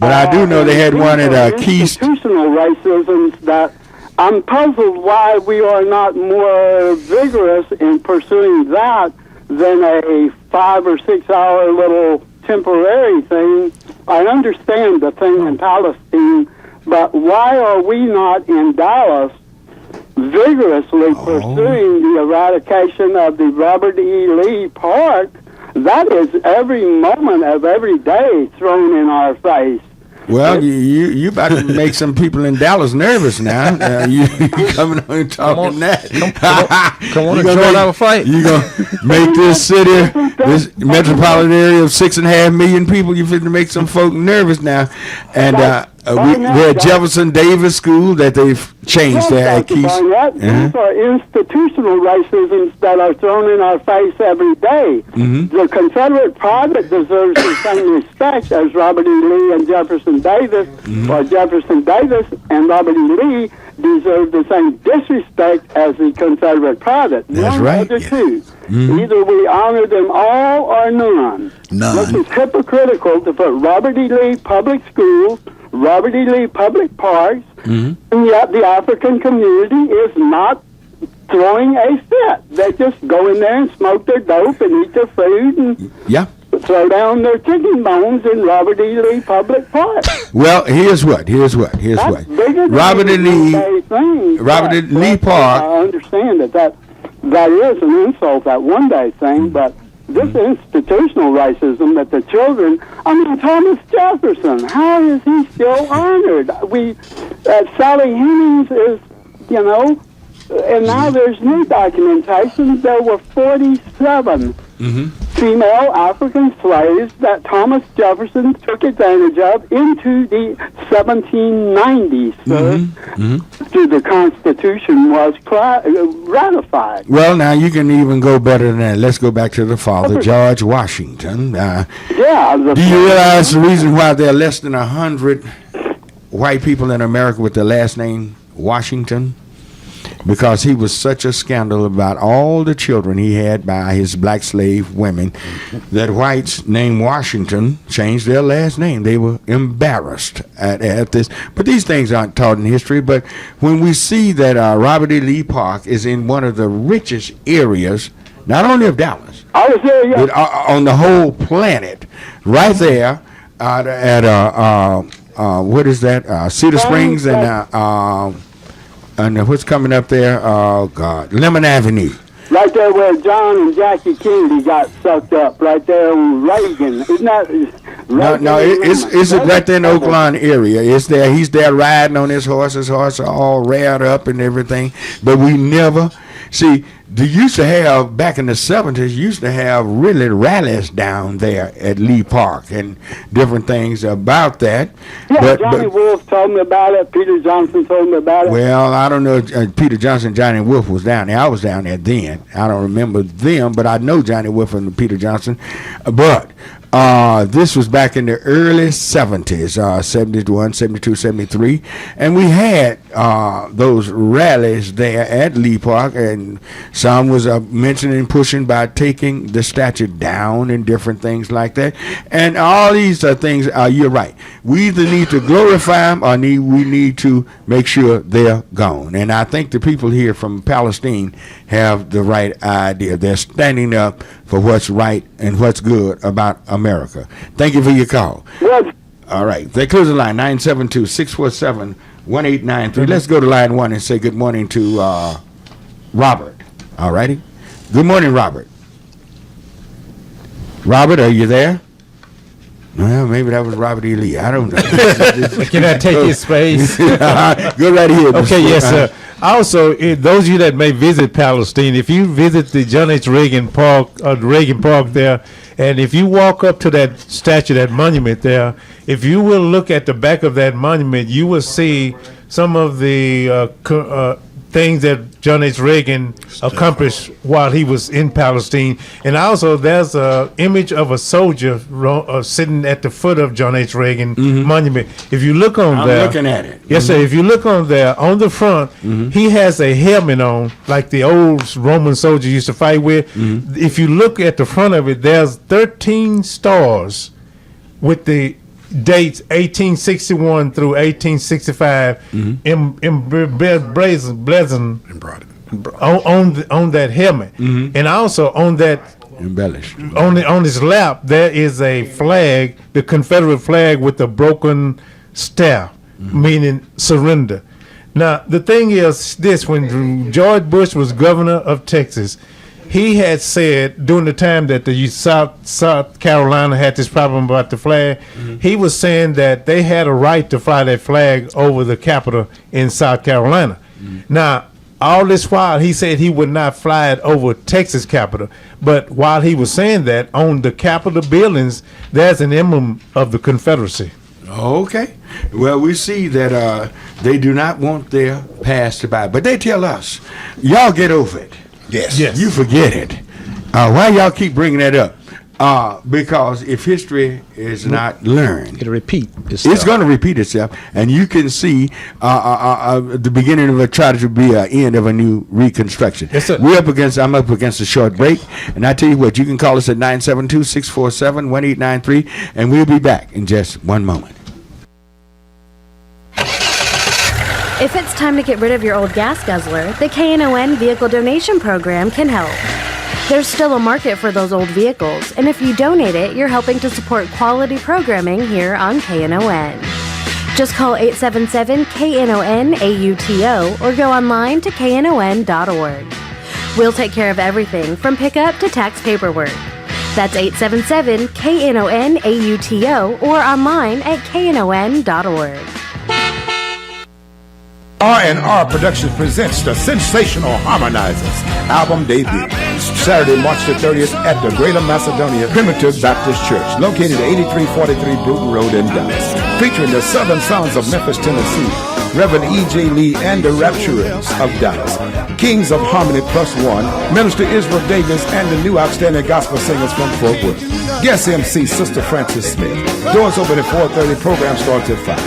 But I do know they had one at Keys. Institutional racism that I'm puzzled why we are not more vigorous in pursuing that than a 5 or 6 hour little temporary thing. I understand the thing in Palestine, but why are we not in Dallas vigorously pursuing the eradication of the Robert E. Lee Park? That is every moment of every day thrown in our face. Well, you about to make some people in Dallas nervous now. You coming on and talking that. Come on and join our fight. You going to make this city, this metropolitan area of 6.5 million people, you fit to make some folk nervous now. And we're at Jefferson Davis School that they've changed there at Keys. These are institutional racisms that are thrown in our face every day. The Confederate private deserves the same respect as Robert E. Lee and Jefferson Davis, or Jefferson Davis and Robert E. Lee deserve the same disrespect as the Confederate private. That's One right. of the two. Either we honor them all or none. This is hypocritical to put Robert E. Lee public schools, Robert E. Lee public parks, and yet the African community is not throwing a fit. They just go in there and smoke their dope and eat their food and throw down their chicken bones in Robert E. Lee public park. Well, here's what. Robert E. Lee Park. I understand that is an insult, that one day thing, but this institutional racism that the children, Thomas Jefferson, how is he still honored? Sally Hemings is, and now there's new documentation. There were 47 female African slaves that Thomas Jefferson took advantage of into the 1790s, after the Constitution was ratified. Well, now you can even go better than that. Let's go back to the father, George Washington. Do you realize the reason why there are less than 100 white people in America with the last name Washington? Because he was such a scandal about all the children he had by his black slave women that whites named Washington changed their last name. They were embarrassed at this. But these things aren't taught in history. But when we see that Robert E. Lee Park is in one of the richest areas, not only of Dallas, but on the whole planet, right there at what is that? Cedar Springs and what's coming up there? Oh, God. Lemon Avenue. Right there where John and Jackie Kennedy got sucked up. Right there on Reagan. Isn't that... It's right there in the Oakland area. It's there. He's there riding on his horse. His horse are all reared up and everything. But we never... See, they used to have, back in the 70s, used to have really rallies down there at Lee Park and different things about that. Yeah, Johnny Wolf told me about it. Peter Johnson told me about it. Well, I don't know. Peter Johnson, Johnny Wolf was down there. I was down there then. I don't remember them, but I know Johnny Wolf and Peter Johnson. But this was back in the early 70s, 71, 72, 73. And we had those rallies there at Lee Park, and some was mentioning pushing by taking the statue down and different things like that. And all these things, you're right. We either need to glorify them or we need to make sure they're gone. And I think the people here from Palestine have the right idea. They're standing up for what's right and what's good about America. Thank you for your call. All right. They close the line, 972-647-1893. Let's go to line 1 and say good morning to Robert. All righty. Good morning, Robert. Robert, are you there? Well, maybe that was Robert E. Lee. I don't know. Can I take his space? Go right ahead. Okay, yes, sir. Also, those of you that may visit Palestine, if you visit the John H. Reagan Park, there, and if you walk up to that statue, that monument there, if you will look at the back of that monument, you will see some of the things that John H. Reagan accomplished while he was in Palestine. And also there's an image of a soldier sitting at the foot of John H. Reagan monument. If you look on there. I'm looking at it. Yes, sir. If you look on there, on the front, he has a helmet on like the old Roman soldier used to fight with. If you look at the front of it, there's 13 stars with the dates 1861 through 1865 emblazoned on that helmet, and also on that embellished on his lap there is a flag, the Confederate flag with a broken staff, meaning surrender. Now the thing is this: when George Bush was governor of Texas, he had said during the time that the South Carolina had this problem about the flag, he was saying that they had a right to fly that flag over the Capitol in South Carolina. Now, all this while, he said he would not fly it over Texas Capitol. But while he was saying that, on the Capitol buildings, there's an emblem of the Confederacy. Okay. Well, we see that they do not want their past to buy, but they tell us, y'all get over it. Yes. You forget it. Why y'all keep bringing that up? Because if history is not learned, it'll repeat itself. It's going to repeat itself, and you can see the beginning of a try to be an end of a new reconstruction. I'm up against a short break, and I tell you what, you can call us at 972-647-1893, and we'll be back in just one moment. If it's time to get rid of your old gas guzzler, the Knon Vehicle Donation Program can help. There's still a market for those old vehicles, and if you donate it, you're helping to support quality programming here on KNON. Just call 877-KNON-AUTO or go online to knon.org. We'll take care of everything from pickup to tax paperwork. That's 877-KNON-AUTO or online at knon.org. R&R Productions presents the Sensational Harmonizers album debut. Saturday, March the 30th at the Greater Macedonia Primitive Baptist Church, located at 8343 Bruton Road in Dallas. Featuring the Southern Sons of Memphis, Tennessee, Reverend E.J. Lee and the Rapturers of Dallas, Kings of Harmony Plus One, Minister Israel Davis, and the new outstanding gospel singers from Fort Worth. Guest MC, Sister Francis Smith. Doors open at 4:30, program starts at 5.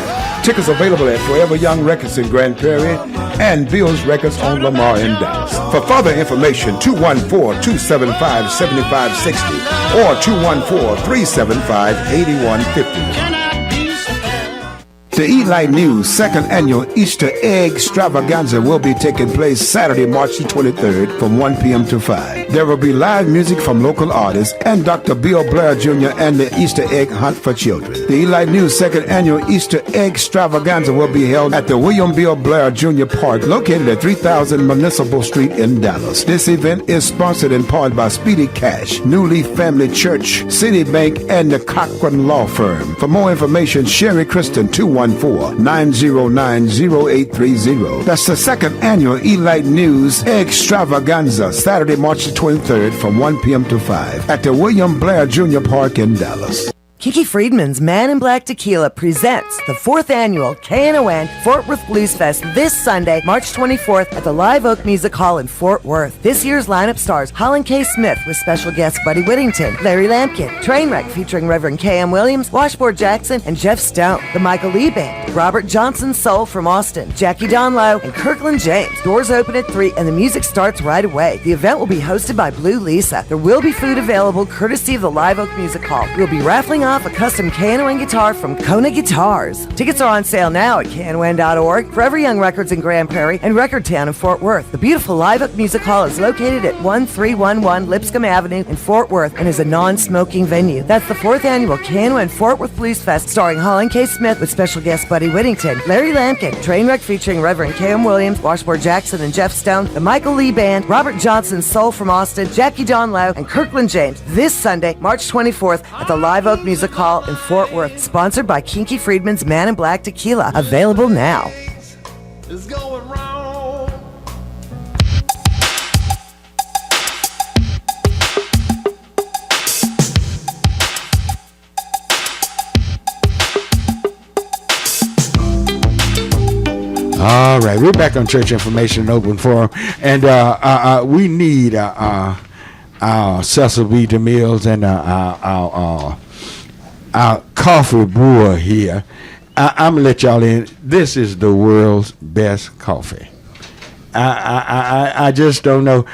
Tickets available at Forever Young Records in Grand Prairie and Bill's Records on Lamar in Dallas. For further information, 214-275-7560 or 214-375-8150. The Eli News second annual Easter Egg Extravaganza will be taking place Saturday, March the 23rd from 1 p.m. to 5. There will be live music from local artists and Dr. Bill Blair Jr. and the Easter Egg Hunt for Children. The Eli News second annual Easter Egg Extravaganza will be held at the William Bill Blair Jr. Park located at 3000 Municipal Street in Dallas. This event is sponsored in part by Speedy Cash, New Leaf Family Church, Citibank, and the Cochran Law Firm. For more information, Sherry Kristen, 214-909-0830. That's the second annual Eli News Extravaganza, Saturday, March the 23rd from 1 p.m. to 5 at the William Blair Jr. Park in Dallas. Kiki Friedman's Man in Black Tequila presents the 4th annual Knon Fort Worth Blues Fest this Sunday, March 24th at the Live Oak Music Hall in Fort Worth. This year's lineup stars Holland K. Smith with special guests Buddy Whittington, Larry Lampkin, Trainwreck featuring Reverend K.M. Williams, Washboard Jackson, and Jeff Stone, the Michael Lee Band, Robert Johnson Soul from Austin, Jackie Donlow, and Kirkland James. Doors open at 3 and the music starts right away. The event will be hosted by Blue Lisa. There will be food available courtesy of the Live Oak Music Hall. We'll be raffling off a custom Knon guitar from Kona Guitars. Tickets are on sale now at knon.org, Forever Young Records in Grand Prairie, and Record Town in Fort Worth. The beautiful Live Oak Music Hall is located at 1311 Lipscomb Avenue in Fort Worth and is a non-smoking venue. That's the 4th annual Knon Fort Worth Blues Fest starring Holland K. Smith with special guest Buddy Whittington, Larry Lampkin, Trainwreck featuring Reverend K.M. Williams, Washboard Jackson, and Jeff Stone, the Michael Lee Band, Robert Johnson Soul from Austin, Jackie Donlow, and Kirkland James this Sunday, March 24th at the Live Oak Music Hall in Fort Worth, sponsored by Kinky Friedman's Man in Black Tequila, available now. It's going wrong. All right, we're back on Church Information and Open Forum, and we need our Cecil B. DeMills and our coffee brewer here. I'm going to let y'all in. This is the world's best coffee. I just don't know.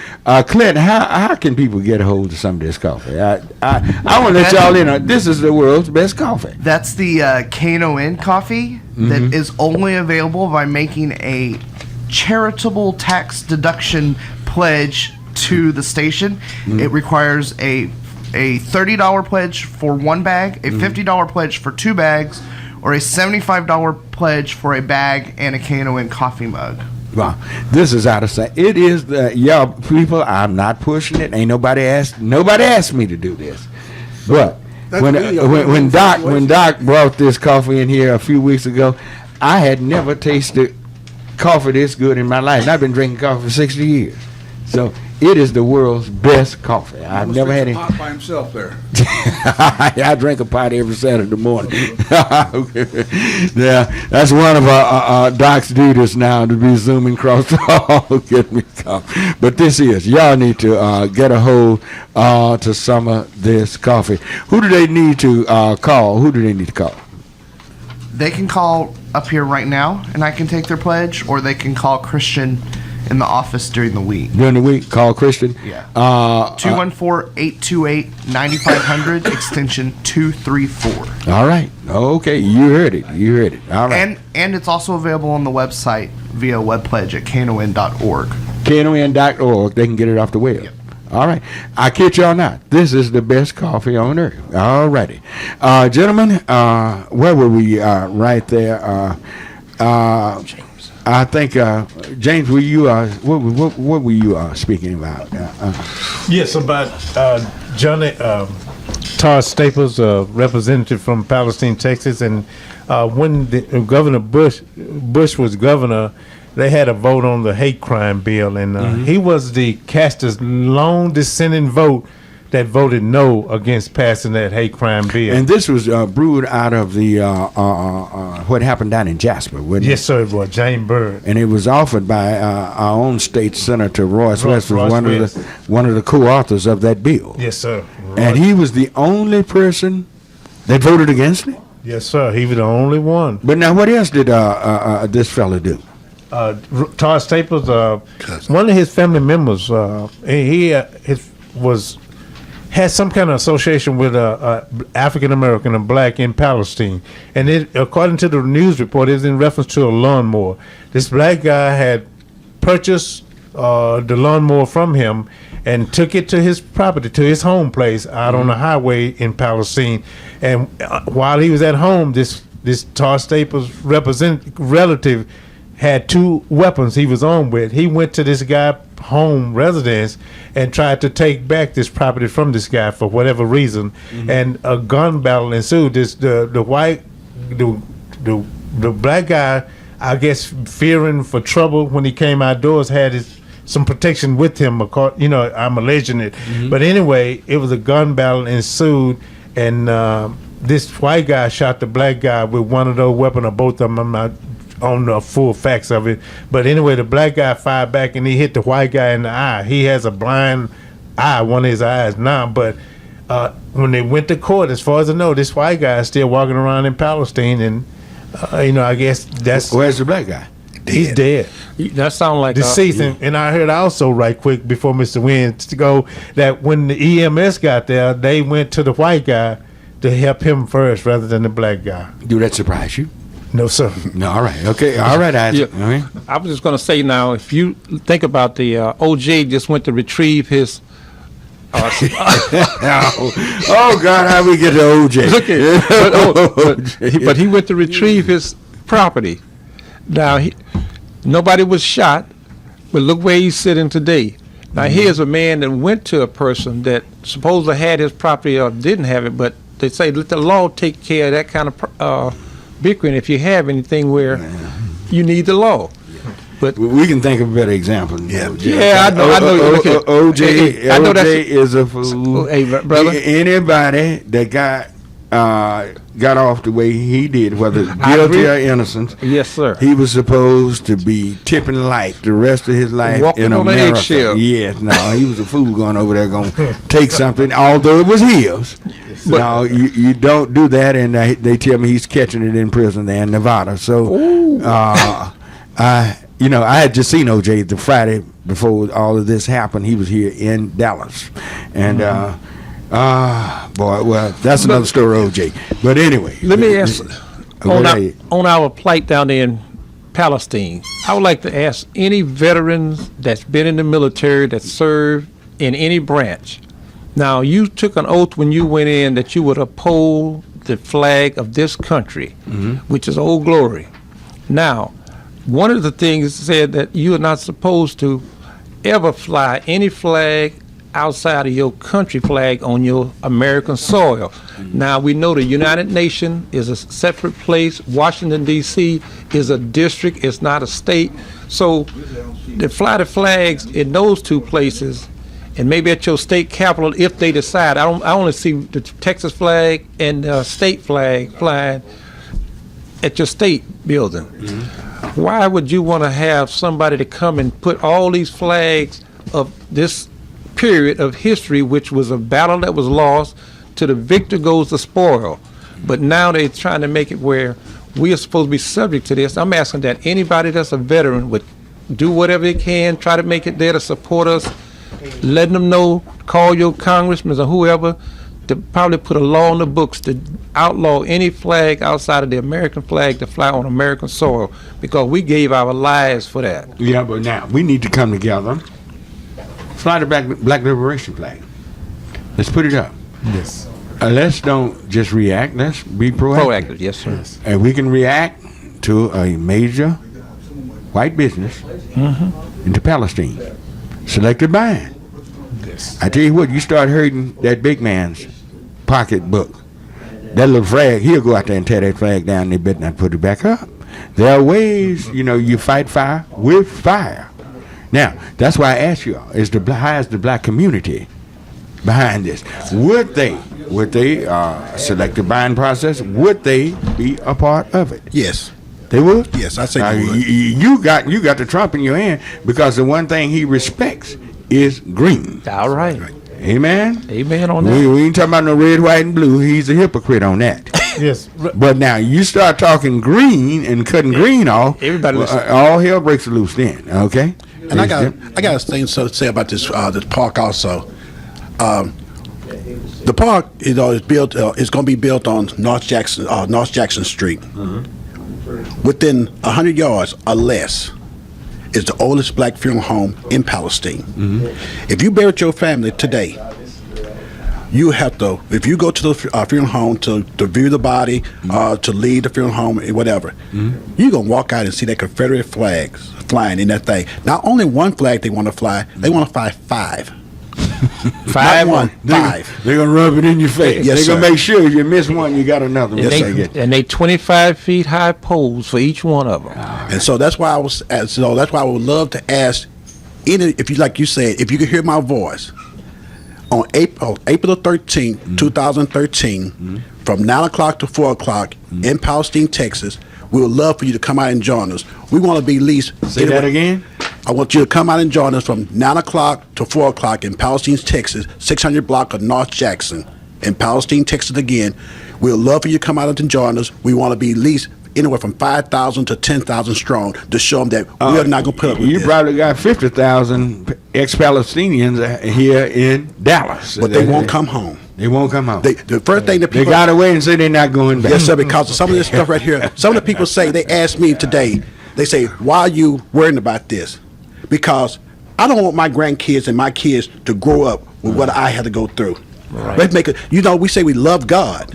Clint, how can people get a hold of some of this coffee? I want to let y'all in on this is the world's best coffee. That's the Knon coffee that is only available by making a charitable tax deduction pledge to the station. It requires a $30 pledge for one bag, a $50 pledge for 2 bags, or a $75 pledge for a bag and a Knon coffee mug. Wow, this is out of sight. It is y'all people. I'm not pushing it. Ain't nobody asked me to do this. But when Doc brought this coffee in here a few weeks ago, I had never tasted coffee this good in my life. And I've been drinking coffee for 60 years. So it is the world's best coffee. I've never had it. Pot by himself there. I drink a pot every Saturday morning. Yeah, that's one of our Doc's duties now, to be zooming across the hall get me coffee. But this is, y'all need to get a hold to some of this coffee. Who do they need to call? Who do they need to call? They can call up here right now, and I can take their pledge, or they can call Christian in the office during the week. During the week, call Christian. Yeah. 214-828-9500 extension 234. All right. Okay, you heard it. All right. And it's also available on the website via web pledge at knon.org. knon.org. They can get it off the web. Yep. All right. I kid y'all not. This is the best coffee on earth. All righty. Gentlemen, where were we right there? I think, James, were you what were you speaking about? Yes, about Johnny Tar Staples, representative from Palestine, Texas, and when Governor Bush was governor, they had a vote on the hate crime bill, and he was the caster's lone dissenting vote that voted no against passing that hate crime bill. And this was brewed out of the what happened down in Jasper, wasn't it? Yes, sir, it was James Byrd. And it was offered by our own state senator Royce West, was one of the co-authors of that bill. Yes, sir. And he was the only person that voted against it. Yes, sir. He was the only one. But now, what else did this fella do? Tar Staples, one of his family members, had some kind of association with African American and black in Palestine, and it, according to the news report, is in reference to a lawnmower. This black guy had purchased the lawnmower from him and took it to his property, to his home place out on the highway in Palestine. And while he was at home, this Tar Staples relative had 2 weapons he was armed with. He went to this guy's home residence and tried to take back this property from this guy for whatever reason, and a gun battle ensued. The black guy, I guess, fearing for trouble when he came outdoors, had some protection with him. I'm alleging it, but anyway, it was a gun battle ensued, and this white guy shot the black guy with one of those weapons, or both of them. I'm not on the full facts of it, but anyway, the black guy fired back and he hit the white guy in the eye. He has a blind eye, one of his eyes now, but when they went to court, as far as I know, this white guy is still walking around in Palestine, and I guess that's... Where's the black guy? He's dead. That sounds like deceased. And I heard also, right quick before Mr. Wynn to go, that when the EMS got there, they went to the white guy to help him first rather than the black guy. Do that surprise you? No, sir. No, all right. Okay. All right, Isaac. Yeah. Okay. I was just going to say now, if you think about the OJ just went to retrieve his... oh, God, how we get to OJ? But he went to retrieve his property. Now, nobody was shot, but look where he's sitting today. Now, here's a man that went to a person that supposedly had his property or didn't have it, but they say let the law take care of that kind of bickering if you have anything where you need the law. But we can think of a better example. Yeah, I know. OJ is a fool. Hey, brother. Anybody that got off the way he did, whether guilty or innocent, yes, sir, he was supposed to be tipping light the rest of his life walking in on America. Yes, no, he was a fool going over there going to take something, although it was his. But no, you don't do that, and they tell me he's catching it in prison there in Nevada. So I had just seen OJ the Friday before all of this happened. He was here in Dallas, and boy, well, that's another story, OJ. But anyway, let me ask on our plight down there in Palestine. I would like to ask any veterans that's been in the military that served in any branch. Now, you took an oath when you went in that you would uphold the flag of this country, which is Old Glory. Now, one of the things said that you are not supposed to ever fly any flag outside of your country flag on your American soil. Now, we know the United Nations is a separate place. Washington, D.C. is a district. It's not a state. So to fly the flags in those two places, and maybe at your state capital, if they decide. I only see the Texas flag and the state flag flying at your state building. Why would you want to have somebody to come and put all these flags of this period of history, which was a battle that was lost, to the victor goes the spoil? But now they're trying to make it where we are supposed to be subject to this. I'm asking that anybody that's a veteran would do whatever they can, try to make it there to support us, letting them know, call your congressmen or whoever, to probably put a law in the books to outlaw any flag outside of the American flag to fly on American soil, because we gave our lives for that. Yeah, but now we need to come together, fly the Black Liberation flag. Let's put it up. Yes. Let's don't just react. Let's be proactive. Yes, sir. And we can react to a major white business into Palestine. Selective buying. Yes. I tell you what, you start hurting that big man's pocketbook. That little flag, he'll go out there and tear that flag down, and they better not put it back up. There are ways, you fight fire with fire. Now, that's why I ask you all, how is the black community behind this? Would they selective buying process, would they be a part of it? Yes. They would? Yes, I say they would. You got the Trump in your hand, because the one thing he respects is green. All right. Amen? Amen on that. We ain't talking about no red, white, and blue. He's a hypocrite on that. Yes. But now you start talking green and cutting green off, everybody all hell breaks loose then, okay? And I got a thing to say about this park also. The park is built. It's going to be built on North Jackson Street. Within 100 yards or less is the oldest black funeral home in Palestine. If you buried your family today, you have to. If you go to the funeral home to view the body, to leave the funeral home, whatever, you're gonna walk out and see that Confederate flags flying in that thing. Not only one flag they want to fly, they want to fly five. Five. They're gonna rub it in your face. Yes, they're gonna make sure if you miss one, you got another one. And they 25 feet high poles for each one of them. And so that's why that's why I would love to ask, if you like you said, if you could hear my voice on April the 13th, 2013, from 9 o'clock to 4 o'clock in Palestine, Texas. We would love for you to come out and join us. We want to be at least. Say that again. I want you to come out and join us from 9 o'clock to 4 o'clock in Palestine, Texas, 600 block of North Jackson in Palestine, Texas again. We'd love for you to come out and join us. We want to be at least anywhere from 5,000 to 10,000 strong to show them that we are not going to put up with you this. Probably got 50,000 ex-Palestinians here in Dallas. But they won't come home. They won't come home. The first thing that people... They got away and say they're not going back. Yes, sir, because of some of this stuff right here. Some of the people say, they asked me today, they say, why are you worrying about this? Because I don't want my grandkids and my kids to grow up with what I had to go through. Right. Let's make it, we say we love God,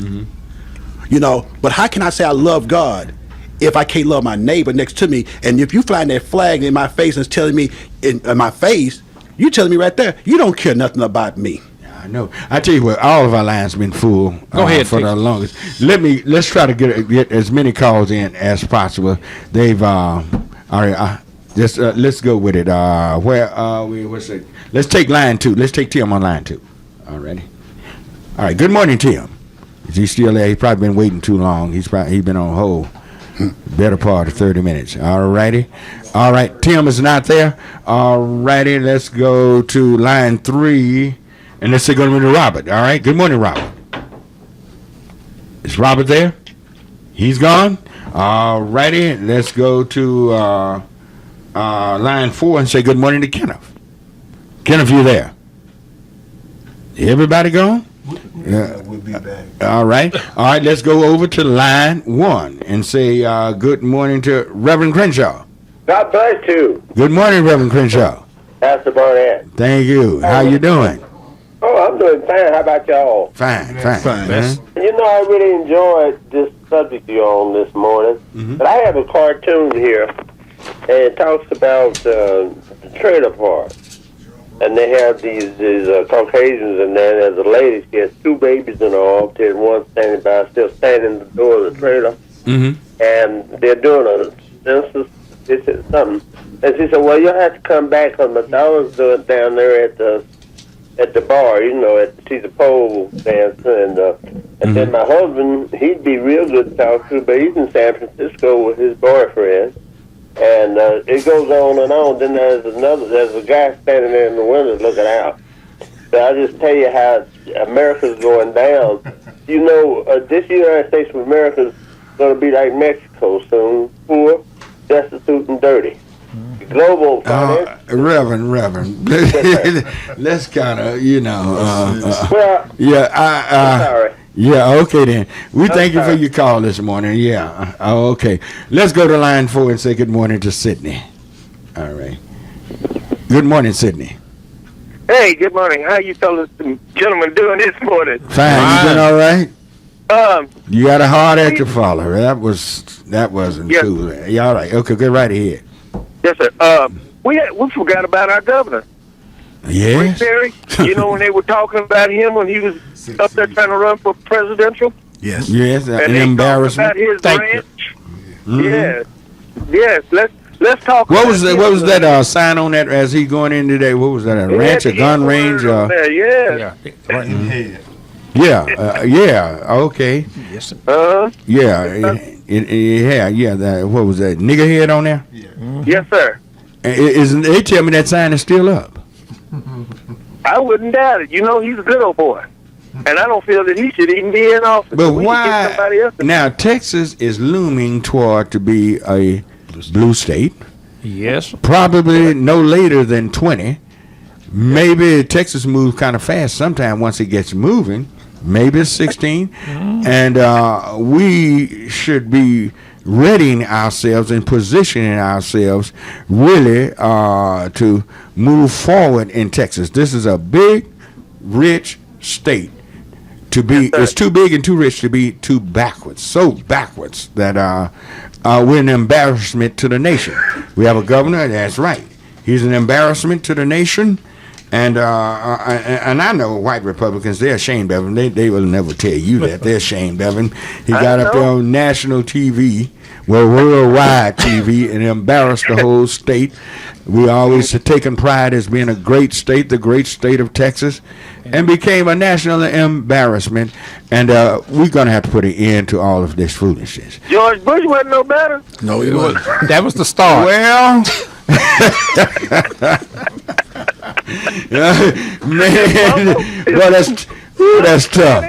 but how can I say I love God if I can't love my neighbor next to me? And if you flying that flag in my face and it's telling me in my face, you telling me right there, you don't care nothing about me. I know. I tell you what, all of our lines have been full Go ahead, for the longest. Let's try to get as many calls in as possible. They've all right. Let's go with it. Where are we? What's it? Let's take line 2. Let's take Tim on line 2. Alrighty. All right. Good morning, Tim. Is he still there? He's probably been waiting too long. He's been on hold. Better part of 30 minutes. Alrighty. All right. Tim is not there. Alrighty. Let's go to line 3. And let's say go to Robert. All right. Good morning, Robert. Is Robert there? He's gone. All righty. Let's go to line 4 and say good morning to Kenneth. Kenneth, you there? Everybody gone? Yeah, we'll be back. All right. Let's go over to line 1 and say good morning to Reverend Crenshaw. God bless you. Good morning, Reverend Crenshaw. Pastor Barnett. Thank you. How you doing? Oh, I'm doing fine. How about y'all? Fine. Man. You know, I really enjoyed this subject you're on this morning. Mm-hmm. But I have a cartoon here, and it talks about the trailer park. And they have these Caucasians, and then there's a lady. She has 2 babies in her arms, and one standing by, still standing in the door of the trailer. Mm-hmm. And they're doing a census. They said something, and she said, "Well, you'll have to come back because my daughter's doing it down there at the bar, you know, she's a pole dancer, and then my husband, he'd be real good to talk to, but he's in San Francisco with his boyfriend, and it goes on and on. Then there's a guy standing there in the window looking out. So I just tell you how America's going down. You know, this United States of America is going to be like Mexico soon, poor, destitute, and dirty. Global finance. Reverend, let's kind of, well, yeah, sorry. Yeah, okay then. We thank you for your call this morning. Yeah, okay. Let's go to line 4 and say good morning to Sydney. All right. Good morning, Sydney. Hey, good morning. How you fellas and gentlemen doing this morning? Fine. You doing all right? You got a hard act to follow. That wasn't cool. Yeah, all right. Okay, go right ahead. Yes, sir. We forgot about our governor. Yes. Terry, you know when they were talking about him when he was up there trying to run for presidential? Yes. Yes, And an they embarrassment. talked about his Thank ranch. you. Mhm. Yes. Let's talk. What about was that? him. What was that sign on that as he going in today? What was that? A ranch, a gun range? Yeah. Yeah. Okay. Yes. Yeah. What was that? Nigger head on there? Yes, sir. They tell me that sign is still up. I wouldn't doubt it. You know, he's a good old boy. And I don't feel that he should even be in office. But We should get somebody why? else. Now, Texas is looming toward to be a blue state. Yes. Probably no later than 20. Maybe Texas moves kind of fast sometime once it gets moving. Maybe it's 16. And we should be readying ourselves and positioning ourselves really to move forward in Texas. This is a big, rich state. It's too big and too rich to be too backwards. So backwards that we're an embarrassment to the nation. We have a governor, that's right. He's an embarrassment to the nation. And I know white Republicans, they're ashamed of him. They will never tell you that. They're ashamed of him. He got up there on national TV, worldwide TV, and embarrassed the whole state. We always have taken pride as being a great state, the great state of Texas, and became a national embarrassment. And we're going to have to put an end to all of this foolishness. George Bush wasn't no better. No, he wasn't. That was the start. Well, man, well, that's tough.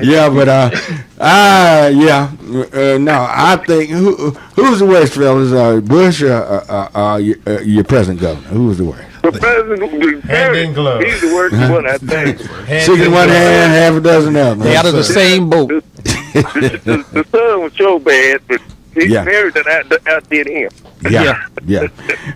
Yeah, but no, I think who's the worst, fellas? Bush or your present governor? Who was the worst? The president, Harry, he's the worst one, I think. 6 in one hand, half a dozen of them. They out of the same boat. The son was so bad, but Harry outdid him. Yeah.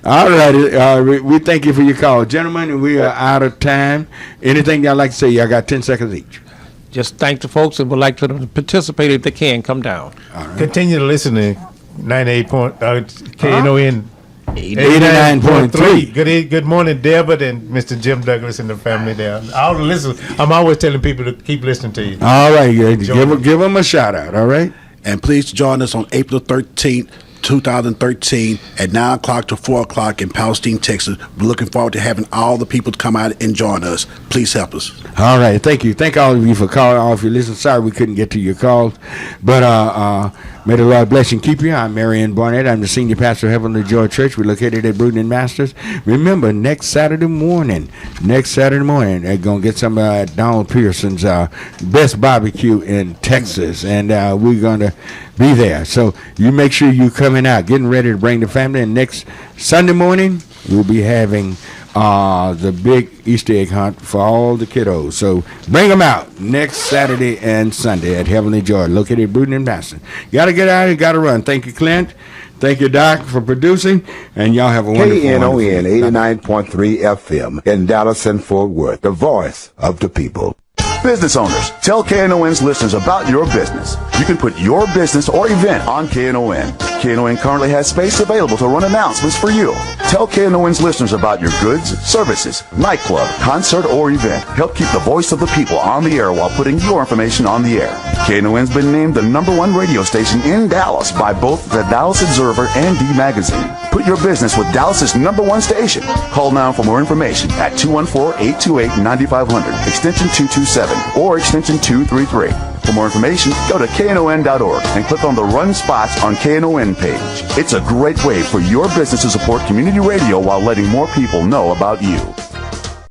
All right. We thank you for your call. Gentlemen, we are out of time. Anything y'all like to say? Y'all got 10 seconds each. Just thank the folks that would like to participate if they can come down. All right. Continue to listen to 98 KNON 89.3. Good morning, Deborah and Mr. Jim Douglas and the family there. All the listeners, I'm always telling people to keep listening to you. All right, give them a shout out. All right, and please join us on April 13th, 2013, at 9 o'clock to 4 o'clock in Palestine, Texas. We're looking forward to having all the people to come out and join us. Please help us. All right, thank you. Thank all of you for calling. All of you listen. Sorry we couldn't get to your calls, but May the Lord bless you and keep you. I'm Marion Barnett. I'm the senior pastor of Heavenly Joy Church. We're located at Bruton and Masters. Remember, next Saturday morning, they're going to get some Donald Pearson's best barbecue in Texas, and we're going to be there. So you make sure you're coming out, getting ready to bring the family. And next Sunday morning, we'll be having the big Easter egg hunt for all the kiddos. So bring them out next Saturday and Sunday at Heavenly Joy, located at Bruton and Madison. Got to get out and got to run. Thank you, Clint. Thank you, Doc, for producing. And y'all have a wonderful KNON 89.3 FM in Dallas and Fort Worth, the voice of the people. Business owners, tell KNON's listeners about your business. You can put your business or event on KNON. KNON currently has space available to run announcements for you. Tell KNON's listeners about your goods, services, nightclub, concert, or event. Help keep the voice of the people on the air while putting your information on the air. KNON's been named the #1 radio station in Dallas by both the Dallas Observer and D Magazine. Put your business with Dallas's #1 station. Call now for more information at 214-828-9500, extension 227, or extension 233. For more information, go to knon.org and click on the Run Spots on KNON page. It's a great way for your business to support community radio while letting more people know about you.